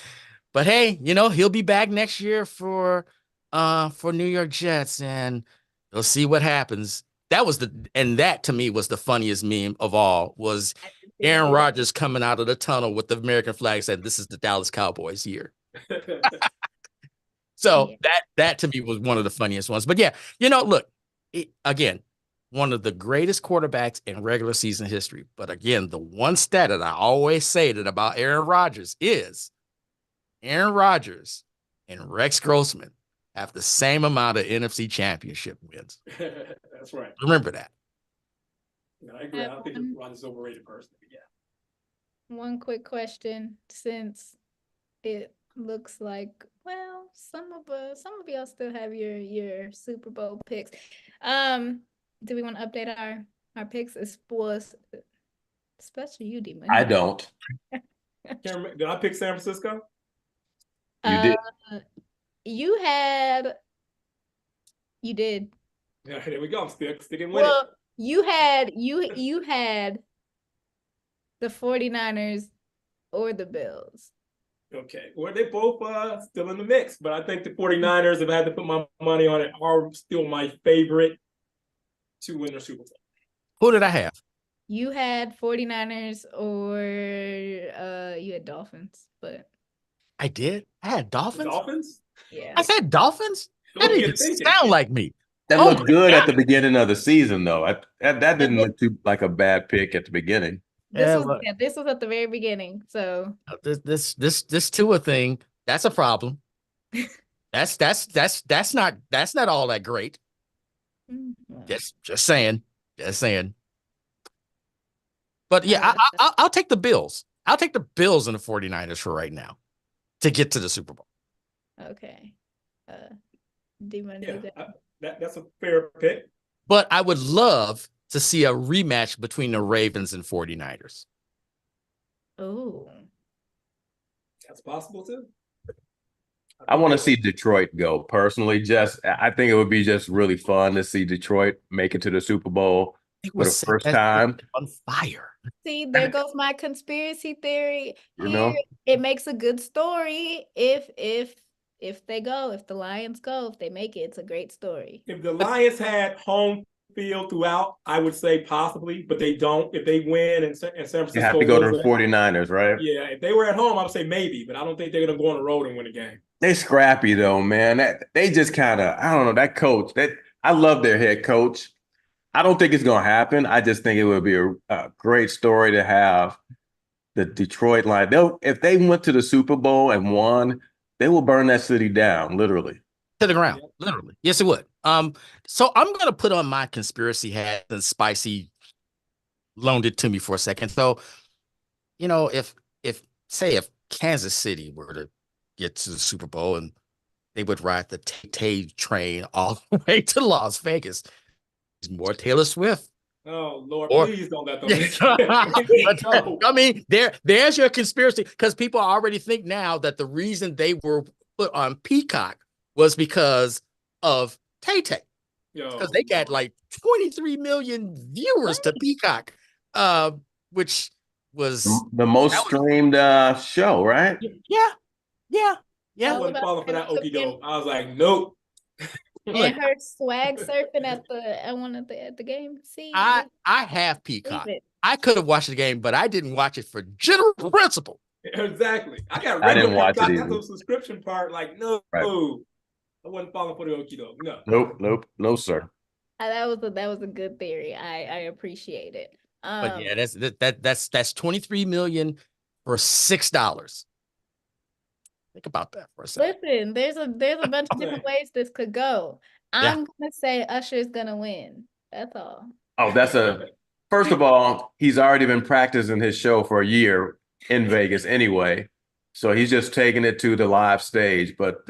but hey, he'll be back next year for New York Jets, and we'll see what happens. That to me was the funniest meme of all, was Aaron Rodgers coming out of the tunnel with the American flag saying, "This is the Dallas Cowboys year." So that to me was one of the funniest ones. But yeah, look, again, one of the greatest quarterbacks in regular season history. But again, the one stat that I always say that about Aaron Rodgers is Aaron Rodgers and Rex Grossman have the same amount of NFC championship wins. That's right. Remember that. Yeah, I agree. I don't think Rodgers is overrated personally. But yeah. One quick question, since it looks like, well, some of y'all still have your Super Bowl picks. Do we want to update our picks? Especially you, Demon. I don't. Can't remember, did I pick San Francisco? You did. You did. Yeah, there we go. I'm sticking with it. Well, you had the 49ers or the Bills. Okay. Well, they both still in the mix, but I think the 49ers, if I had to put my money on it, are still my favorite to win the Super Bowl. Who did I have? You had 49ers or you had Dolphins, but I did. I had Dolphins. Dolphins? yeah. I said Dolphins. That What are you didn't thinking? sound like me. That Oh looked my good at God. the beginning of the season, though. That didn't look too like a bad pick at the beginning. This was at the very beginning. So This Tua thing, that's a problem. That's not all that great. Just saying. But yeah, I'll take the Bills. I'll take the Bills and the 49ers for right now to get to the Super Bowl. Okay. D-Money, That's a fair pick. But I would love to see a rematch between the Ravens and 49ers. Oh. That's possible too. I want to see Detroit go personally. I think it would be just really fun to see Detroit make it to the Super Bowl for the first time. On fire. See, there goes my conspiracy theory. You know? It makes a good story if they go, if the Lions go, if they make it, it's a great story. If the Lions had home field throughout, I would say possibly, but they don't. If they win and San Francisco, You have to go to the 49ers, right? Yeah, if they were at home, I would say maybe, but I don't think they're going to go on the road and win a game. They scrappy though, man. They just kind of, I don't know, that coach. I love their head coach. I don't think it's going to happen. I just think it would be a great story to have the Detroit line. If they went to the Super Bowl and won, they will burn that city down, literally. To the ground, literally. Yes, it would. So I'm going to put on my conspiracy hat, and Spicy loaned it to me for a second. So, if Kansas City were to get to the Super Bowl and they would ride the Tay train all the way to Las Vegas, more Taylor Swift. Oh Lord, please don't let them. I mean, there's your conspiracy, because people already think now that the reason they were put on Peacock was because of Tay-Tay, because they got like 23 million viewers to Peacock, which was the most streamed show, right? Yeah. I wasn't falling for that okie doke. I was like, nope. And her swag surfing at the game. See, I have Peacock. I could have watched the game, but I didn't watch it for general principle. Exactly. I didn't watch it either. The subscription part, like, no. Right. I wasn't falling for the okie doke. No. No, sir. That was a good theory. I appreciate it. But yeah, that's 23 million for $6. Think about that for a second. Listen, there's a bunch of different ways this could go. I'm gonna say Usher's gonna win. That's all. Oh, first of all, he's already been practicing his show for a year in Vegas anyway. So he's just taking it to the live stage. But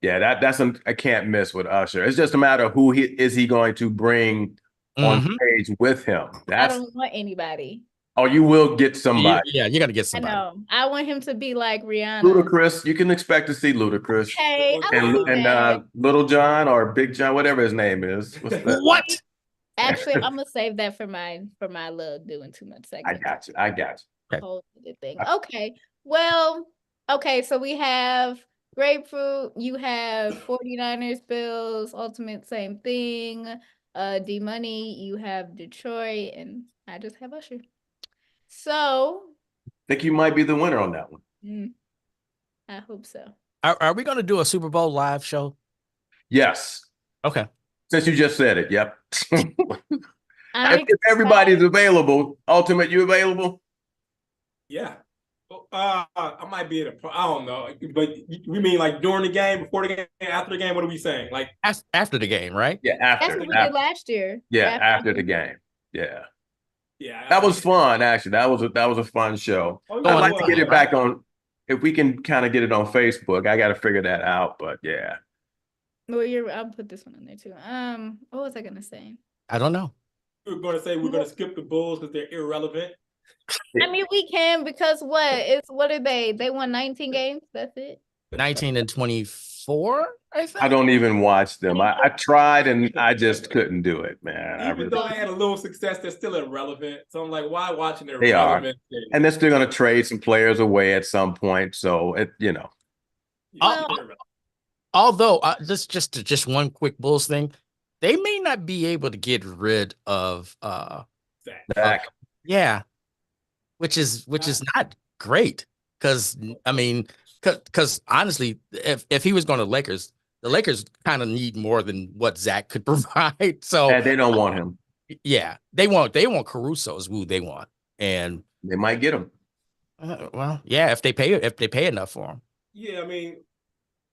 that's a can't miss with Usher. It's just a matter of who he going to bring on stage with him. I don't want anybody. Oh, you will get somebody. Yeah, you got to get somebody. I know. I want him to be like Rihanna. Ludacris. You can expect to see Ludacris. Hey, and Little John or Big John, whatever his name is. What? Actually, I'm gonna save that for my little doing too much segment. I got you. Whole thing. Okay. Well, okay, so we have Grapefruit, you have 49ers, Bills, Ultimate, same thing. D-Money, you have Detroit, and I just have Usher. So I think you might be the winner on that one. I hope so. Are we going to do a Super Bowl live show? Yes. Okay. Since you just said it, yep. If everybody's available, Ultimate, you available? Yeah. I might be at I don't know, but we mean like during the game, before the game, after the game? What are we saying? Like after the game, right? Yeah, after. That's what we did last year. Yeah, after the game. Yeah. Yeah. That was fun, actually. That was a fun show. I'd like to get it back on. If we can kind of get it on Facebook, I got to figure that out. But yeah. Well, I'll put this one in there too. What was I gonna say? I don't know. We were going to say we're going to skip the Bulls because they're irrelevant. I mean, we can because what are they? They won 19 games. That's it. 19 and 24, I think. I don't even watch them. I tried and I just couldn't do it, man. Even though I had a little success, they're still irrelevant. So I'm like, why watching their They are. relevant things? And they're still going to trade some players away at some point. So Well, Although just one quick Bulls thing, they may not be able to get rid of Zach. yeah, which is not great because I mean because honestly, if he was going to Lakers, the Lakers kind of need more than what Zach could provide. So And they don't want him. yeah, they want Caruso is who they want, and They might get him. well, yeah, if they pay enough for him. Yeah, I mean,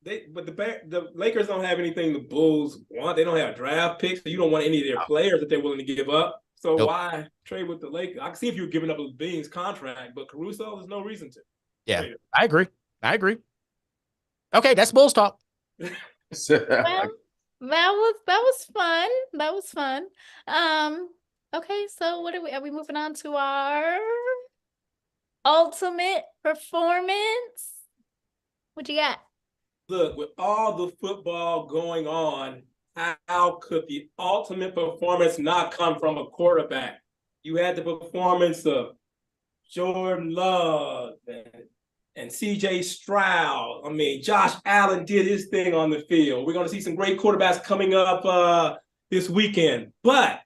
the Lakers don't have anything the Bulls want. They don't have draft picks, so you don't want any of their players that they're willing to give up. So why trade with the Lakers? I can see if you're giving up a Bean's contract, but Caruso, there's no reason to. Yeah, I agree. Okay, that's Bulls talk. well, that was fun. That was fun. Okay, so are we moving on to our ultimate performance? What you got? Look, with all the football going on, how could the ultimate performance not come from a quarterback? You had the performance of Jordan Love and CJ Stroud. I mean, Josh Allen did his thing on the field. We're going to see some great quarterbacks coming up this weekend. But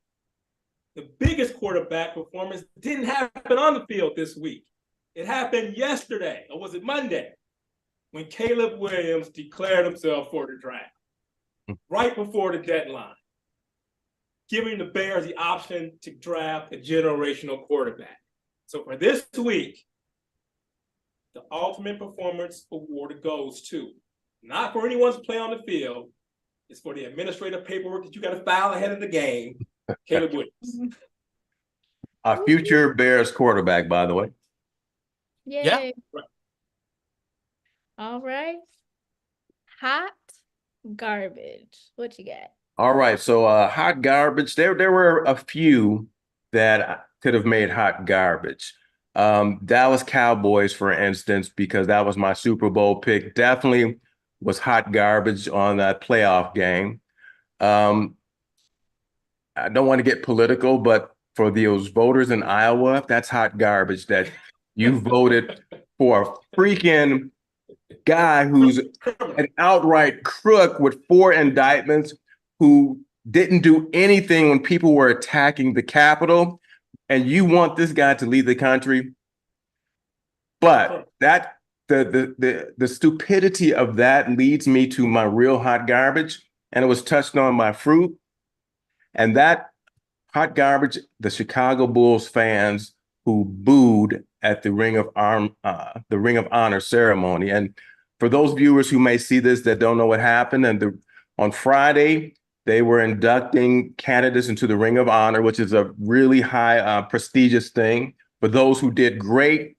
the biggest quarterback performance didn't happen on the field this week. It happened yesterday, or was it Monday, when Caleb Williams declared himself for the draft, right before the deadline, giving the Bears the option to draft a generational quarterback. So for this week, the Ultimate Performance Award goes to, not for anyone's play on the field, it's for the administrative paperwork that you got to file ahead of the game, Caleb Williams. A future Bears quarterback, by the way. Yay. Yeah. Right. All right. Hot garbage. What you got? All right. So hot garbage. There were a few that could have made hot garbage. Dallas Cowboys, for instance, because that was my Super Bowl pick, definitely was hot garbage on that playoff game. I don't want to get political, but for those voters in Iowa, that's hot garbage that you voted for a freaking guy who's an outright crook with 4 indictments, who didn't do anything when people were attacking the Capitol, and you want this guy to lead the country. But that the stupidity of that leads me to my real hot garbage, and it was touched on by Fruit. And that hot garbage, the Chicago Bulls fans who booed at the Ring of Honor ceremony. And for those viewers who may see this that don't know what happened, on Friday, they were inducting candidates into the Ring of Honor, which is a really high prestigious thing for those who did great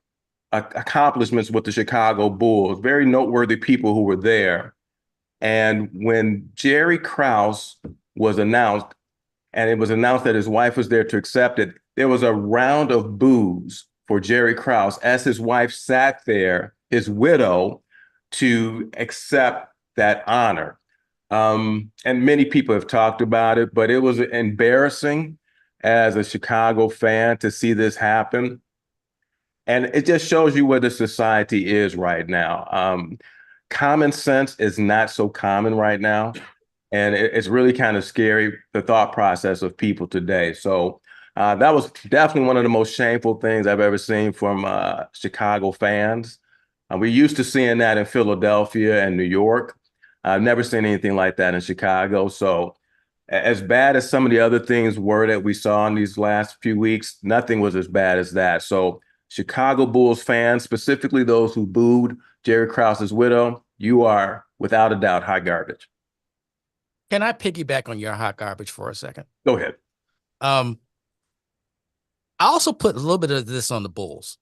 accomplishments with the Chicago Bulls, very noteworthy people who were there. And when Jerry Krause was announced, and it was announced that his wife was there to accept it, there was a round of boos for Jerry Krause as his wife sat there, his widow, to accept that honor. And many people have talked about it, but it was embarrassing as a Chicago fan to see this happen. And it just shows you where the society is right now. Common sense is not so common right now. And it's really kind of scary, the thought process of people today. So that was definitely one of the most shameful things I've ever seen from Chicago fans. We're used to seeing that in Philadelphia and New York. I've never seen anything like that in Chicago. So as bad as some of the other things were that we saw in these last few weeks, nothing was as bad as that. So Chicago Bulls fans, specifically those who booed Jerry Krause's widow, you are without a doubt hot garbage. Can I piggyback on your hot garbage for a second? Go ahead. I also put a little bit of this on the Bulls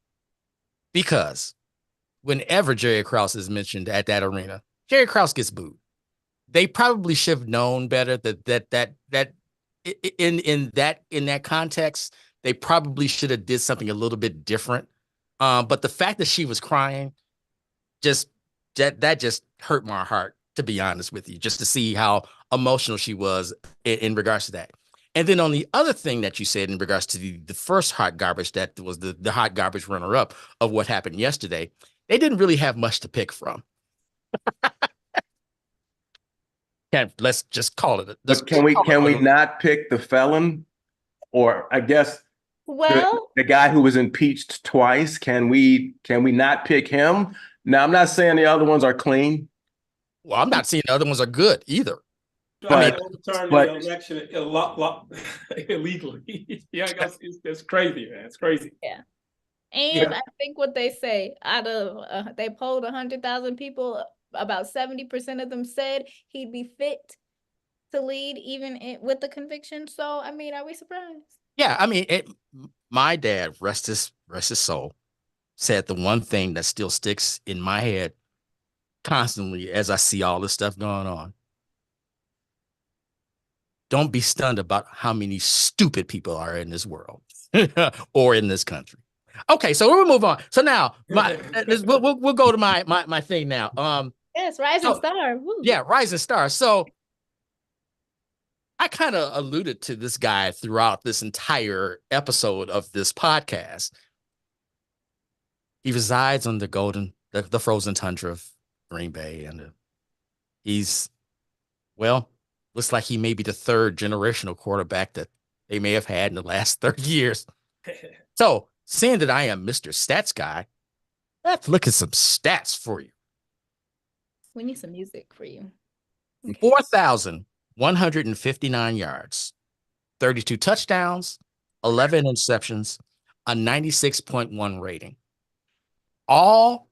because whenever Jerry Krause is mentioned at that arena, Jerry Krause gets booed. They probably should have known better that in that context They probably should have did something a little bit different. But the fact that she was crying just that just hurt my heart, to be honest with you, just to see how emotional she was in regards to that. And then on the other thing that you said in regards to the first hot garbage, that was the hot garbage runner up of what happened yesterday, they didn't really have much to pick from. Let's just call it. But can we not pick the felon, or I guess the guy who was impeached twice? Can we not pick him? Now, I'm not saying the other ones are clean. Well, I'm not saying the other ones are good either. But overturn the election illegally. Yeah, it's crazy, man. It's crazy. Yeah. And I think what they say, out of they polled 100,000 people, about 70% of them said he'd be fit to lead even with the conviction. So, I mean, are we surprised? Yeah, I mean, my dad, rest his soul, said the one thing that still sticks in my head constantly as I see all this stuff going on. Don't be stunned about how many stupid people are in this world or in this country. Okay, so we'll move on. So now we'll go to my thing now. Yes, rising star. Woo. Yeah, rising star. So I kind of alluded to this guy throughout this entire episode of this podcast. He resides on the frozen tundra of Green Bay, and looks like he may be the third generational quarterback that they may have had in the last 30 years. So, seeing that I am Mr. Stats Guy, let's look at some stats for you. We need some music for you. Okay. 4,159 yards, 32 touchdowns, 11 interceptions, a 96.1 rating. All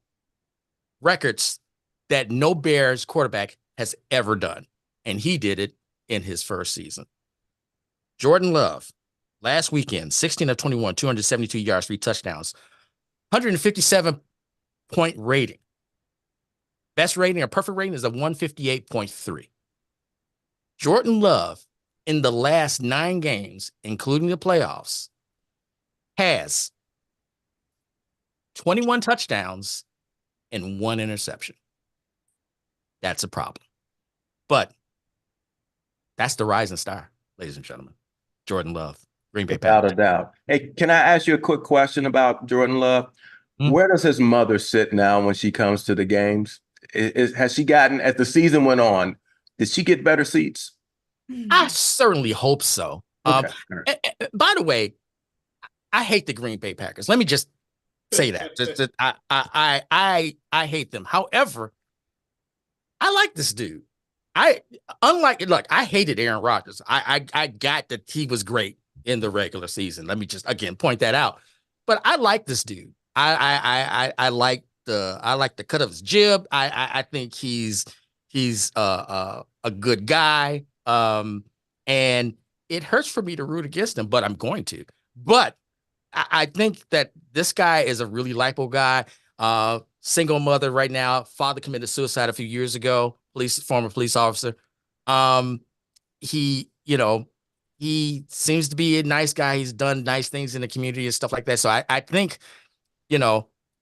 records that no Bears quarterback has ever done. And he did it in his first season. Jordan Love, last weekend, 16 of 21, 272 yards, 3 touchdowns, 157-point rating. Best rating or perfect rating is a 158.3. Jordan Love, in the last 9 games, including the playoffs, has 21 touchdowns and 1 interception. That's a problem. But that's the rising star, ladies and gentlemen. Jordan Love, Green Bay Packers. Without a doubt. Hey, can I ask you a quick question about Jordan Love? Mm-hmm. Where does his mother sit now when she comes to the games? Has she gotten, as the season went on, did she get better seats? I certainly hope so. Okay. By the way, I hate the Green Bay Packers. Let me just say that. I hate them. However, I like this dude. I hated Aaron Rodgers. I got that he was great in the regular season. Let me just again point that out. But I like this dude. I like the cut of his jib. I think he's a good guy. And it hurts for me to root against him, but I'm going to. But I think that this guy is a really likable guy. Single mother right now. Father committed suicide a few years ago. Former police officer. He seems to be a nice guy. He's done nice things in the community and stuff like that. So I think,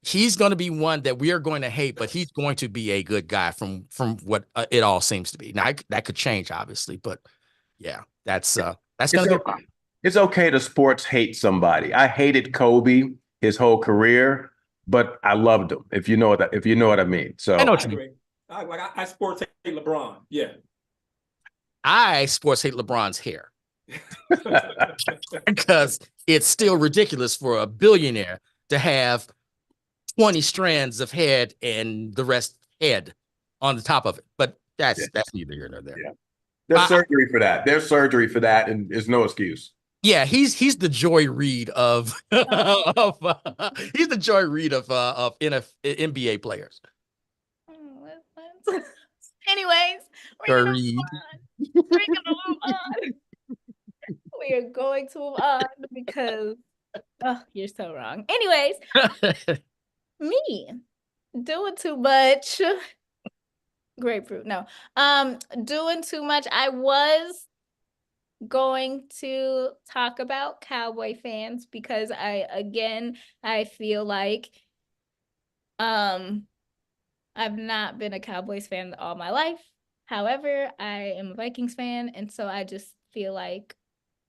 he's going to be one that we are going to hate, but he's going to be a good guy from what it all seems to be. Now that could change, obviously, but yeah, that's going to be fine. It's okay to sports hate somebody. I hated Kobe his whole career, but I loved him. If you know what I mean. So I know what you mean. I sports hate LeBron. Yeah. I sports hate LeBron's hair because it's still ridiculous for a billionaire to have 20 strands of head and the rest head on the top of it. But that's neither here nor there. Yeah. There's surgery for that. There's surgery for that, and there's no excuse. Yeah, he's the Joy Reid of he's the Joy Reid of NBA players. Anyways, we're gonna move on. We are going to move on because you're so wrong. Anyways, me doing too much. Grapefruit. No. Doing too much. I was going to talk about Cowboy fans because I feel like I've not been a Cowboys fan all my life. However, I am a Vikings fan, and so I just feel like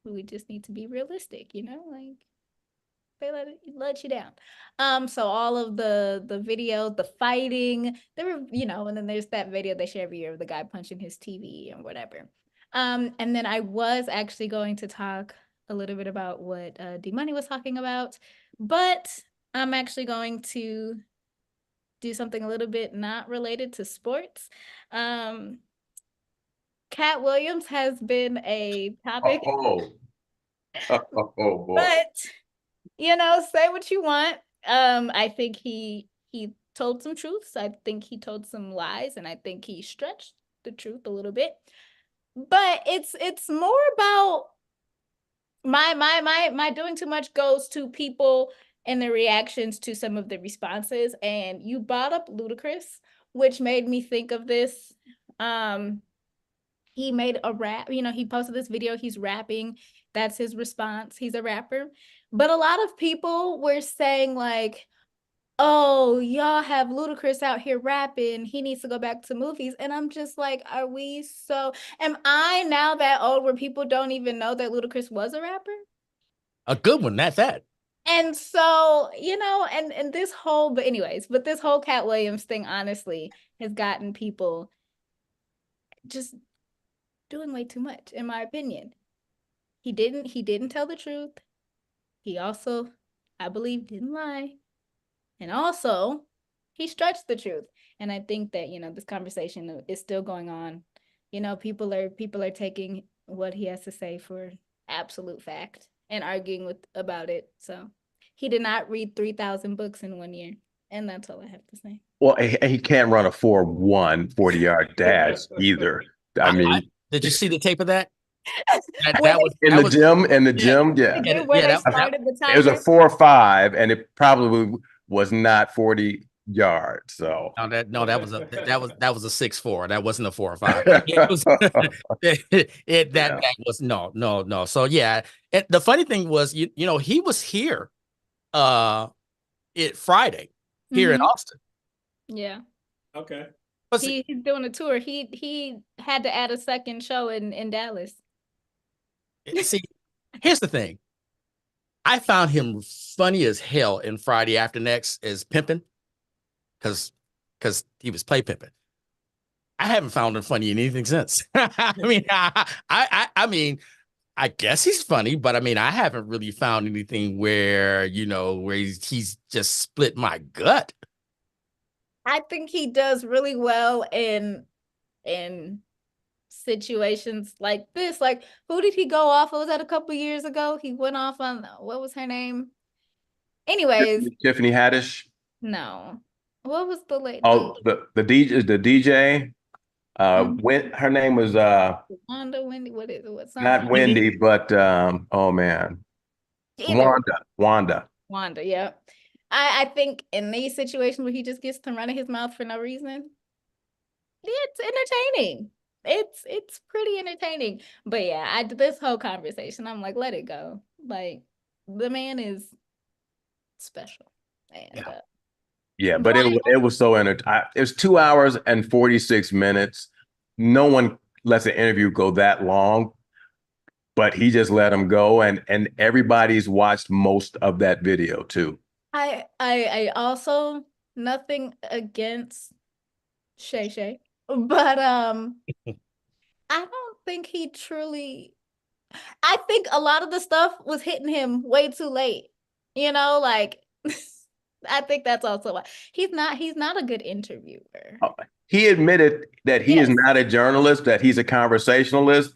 we just need to be realistic, like they let you down. So all of the videos, the fighting, there were, and then there's that video they share every year of the guy punching his TV and whatever. And then I was actually going to talk a little bit about what D-Money was talking about, but I'm actually going to do something a little bit not related to sports. Katt Williams has been a topic, Oh, oh boy. but say what you want. I think he told some truths. I think he told some lies, and I think he stretched the truth a little bit. But it's more about my doing too much goes to people and their reactions to some of the responses. And you brought up Ludacris, which made me think of this. He made a rap, he posted this video, he's rapping. That's his response. He's a rapper. But a lot of people were saying like, oh, y'all have Ludacris out here rapping. He needs to go back to movies. And I'm just like, am I now that old where people don't even know that Ludacris was a rapper? A good one, that's that. And so, and this whole, but this whole Katt Williams thing, honestly, has gotten people just doing way too much, in my opinion. He didn't tell the truth. He also, I believe, didn't lie. And also, he stretched the truth. And I think that, this conversation is still going on. People are taking what he has to say for absolute fact and arguing about it. So he did not read 3,000 books in 1 year. And that's all I have to say. Well, he can't run a 4.1 40-yard dash either. I mean, did you see the tape of that? That was in the gym. Yeah. Where they started the timer. It was a 4.5, and it probably was not 40 yards. So that was a 6.4. That wasn't a 4 or 5. That was no. So yeah, and the funny thing was, he was here, Friday here in Austin. Yeah. Okay. He's doing a tour. He had to add a second show in Dallas. See, here's the thing. I found him funny as hell in Friday After Next as pimping, because he was play pimping. I haven't found him funny in anything since. I mean, I guess he's funny, but I mean, I haven't really found anything where he's just split my gut. I think he does really well in situations like this. Like, who did he go off of? Was that a couple years ago? He went off on, what was her name? Anyways. Tiffany Haddish? No. What was the lady? Oh, the DJ. When her name was Wanda, Wendy, what is it? What's not Wendy, but oh man. Wanda. Wanda, yeah. I think in these situations where he just gets to run in his mouth for no reason, it's entertaining. It's pretty entertaining. But yeah, this whole conversation, I'm like, let it go. Like, the man is special. And yeah, but it was so entertaining. It was 2 hours and 46 minutes. No one lets an interview go that long, but he just let him go, and everybody's watched most of that video too. I also, nothing against Shay, but I don't think he truly. I think a lot of the stuff was hitting him way too late. Like I think that's also why he's not a good interviewer. He admitted that he is not a journalist, that he's a conversationalist,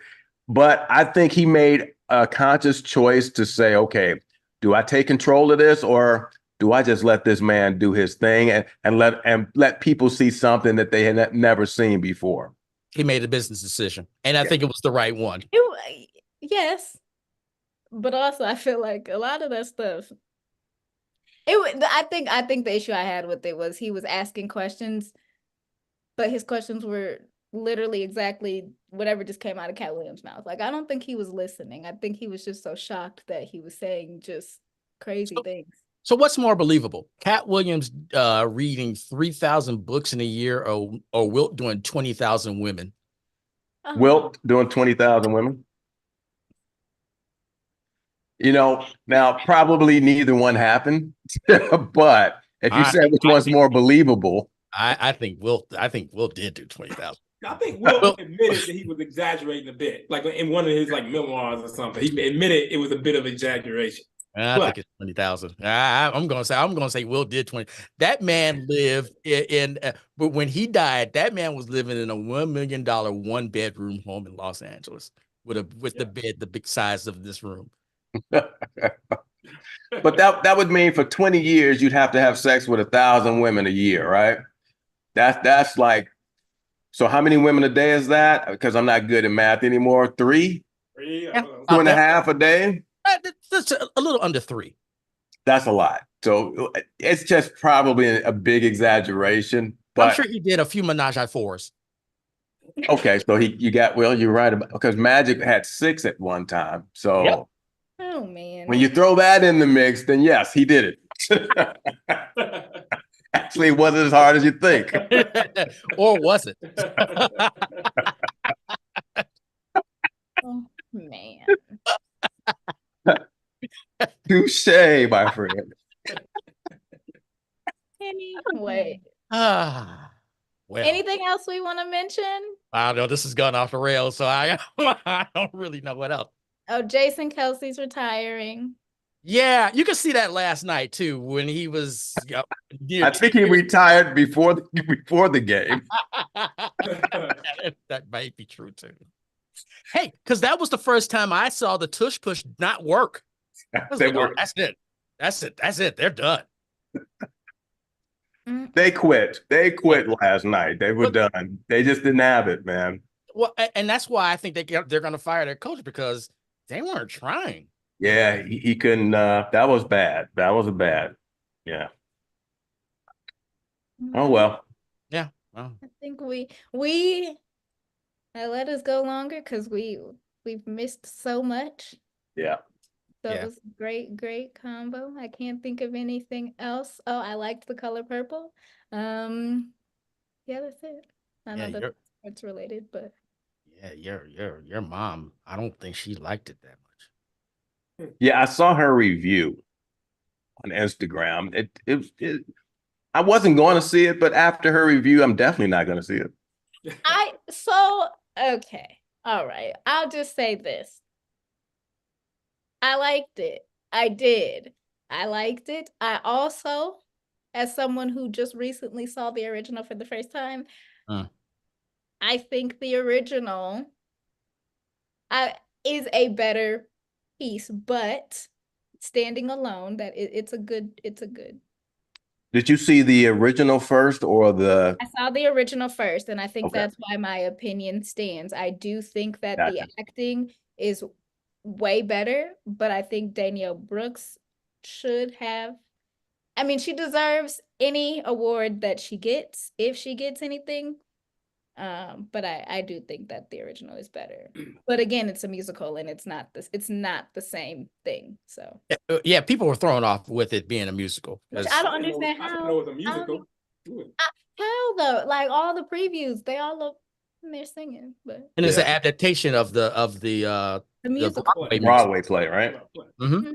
but I think he made a conscious choice to say, okay, do I take control of this, or do I just let this man do his thing and let people see something that they had never seen before? He made a business decision, and I think it was the right one. Yes, but also I feel like a lot of that stuff. I think the issue I had with it was he was asking questions, but his questions were literally exactly whatever just came out of Katt Williams' mouth. Like, I don't think he was listening. I think he was just so shocked that he was saying just crazy things. So what's more believable? Katt Williams reading 3,000 books in a year, or Wilt doing 20,000 women? Wilt doing 20,000 women? You know, now probably neither one happened, but if you said which one's more believable, I think Wilt did do 20,000. I think Will admitted that he was exaggerating a bit, like in one of his like memoirs or something. He admitted it was a bit of exaggeration. I think it's 20,000. I'm gonna say Will did 20. That man lived but when he died, that man was living in a $1 million 1-bedroom home in Los Angeles with the bed the big size of this room. but that would mean for 20 years you'd have to have sex with 1,000 women a year, right? That's like, so how many women a day is that? Because I'm not good at math anymore. 3? 2.5 a day? That's a little under 3. That's a lot. So it's just probably a big exaggeration. But I'm sure he did a few menage a fours. Okay, so you're right about, because Magic had 6 at one time. So Yep. Oh man. when you throw that in the mix, then yes, he did it. Actually, it wasn't as hard as you think. Or was it? Oh man. Touche, my friend. Anyway. Well, Anything else we want to mention? I don't know. This has gone off the rails, so I don't really know what else. Oh, Jason Kelsey's retiring. Yeah, you can see that last night too when he was. I think he retired before the game. That might be true too. Hey, because that was the first time I saw the tush push not work. That's it. That's it. They're done. They quit last night. They were done. They just didn't have it, man. Well, and that's why I think they're going to fire their coach, because they weren't trying. Yeah, he couldn't. That was bad. That was bad. Yeah. Oh well. Yeah. Well. I think we let us go longer because we've missed so much. Yeah. So it was great combo. I can't think of anything else. Oh, I liked the color purple. Yeah, that's it. I know that it's related, but yeah, your mom, I don't think she liked it that much. Yeah, I saw her review on Instagram. I wasn't going to see it, but after her review, I'm definitely not going to see it. Okay. All right. I'll just say this. I liked it. I did. I liked it. I also, as someone who just recently saw the original for the first time, I think the original is a better piece, but standing alone, it's a good. Did you see the original first or the? I saw the original first, and I think that's why my opinion stands. I do think that the acting is way better, but I think Danielle Brooks should have. I mean, she deserves any award that she gets, if she gets anything. But I do think that the original is better. But again, it's a musical, and it's not the same thing. So yeah, people were thrown off with it being a musical. Which I don't understand how. I know it was a musical. How though? Like all the previews, they all look and they're singing, but and it's an adaptation of the musical Broadway play, right? Mm-hmm.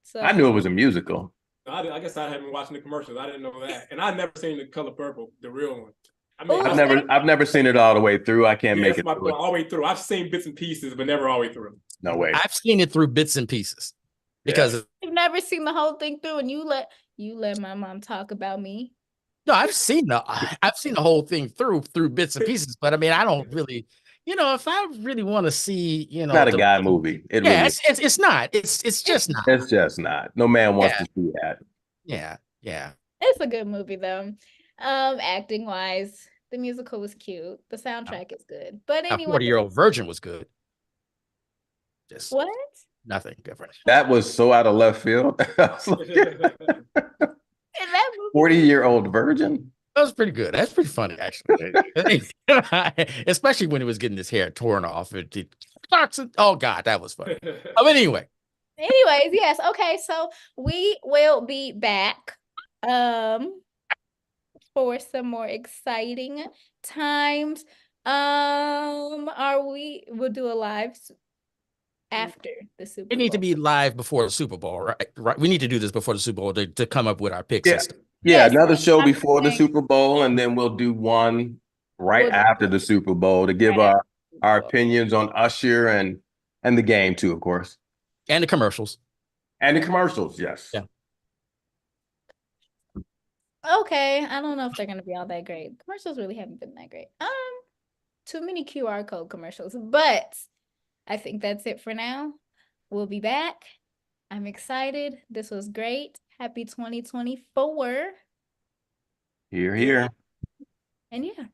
So I knew it was a musical. I guess I haven't been watching the commercials. I didn't know that, and I've never seen The Color Purple, the real one. I mean, I've never seen it all the way through. I can't make it through all the way through. I've seen bits and pieces, but never all the way through. No way. I've seen it through bits and pieces because you've never seen the whole thing through, and you let my mom talk about me. No, I've seen the whole thing through bits and pieces, but I mean, I don't really, if I really want to see, it's not a guy movie. It's not. It's just not. It's just not. No man wants to see that. Yeah. It's a good movie though. Acting wise, the musical was cute. The soundtrack is good. But anyway, 40-Year-Old Virgin was good. Just what? Nothing different. That was so out of left field. 40-Year-Old Virgin? That was pretty good. That's pretty funny, actually. Especially when he was getting his hair torn off. Oh God, that was funny. But anyway, Anyways, yes. Okay, so we will be back for some more exciting times. We'll do a live after the Super we Bowl. need to be live before the Super Bowl, right? Right. We need to do this before the Super Bowl to come up with our pick Yeah. system. Yeah, Yes, another show I'm before the saying- Super Bowl, and then we'll do one right We'll do- after the Super Bowl to give Right after our Super Bowl. opinions on Usher and the game too, of course. And the commercials. And the commercials, yes. Yeah. Okay, I don't know if they're gonna be all that great. Commercials really haven't been that great. Too many QR code commercials, but I think that's it for now. We'll be back. I'm excited. This was great. Happy 2024. Here, here. And yeah.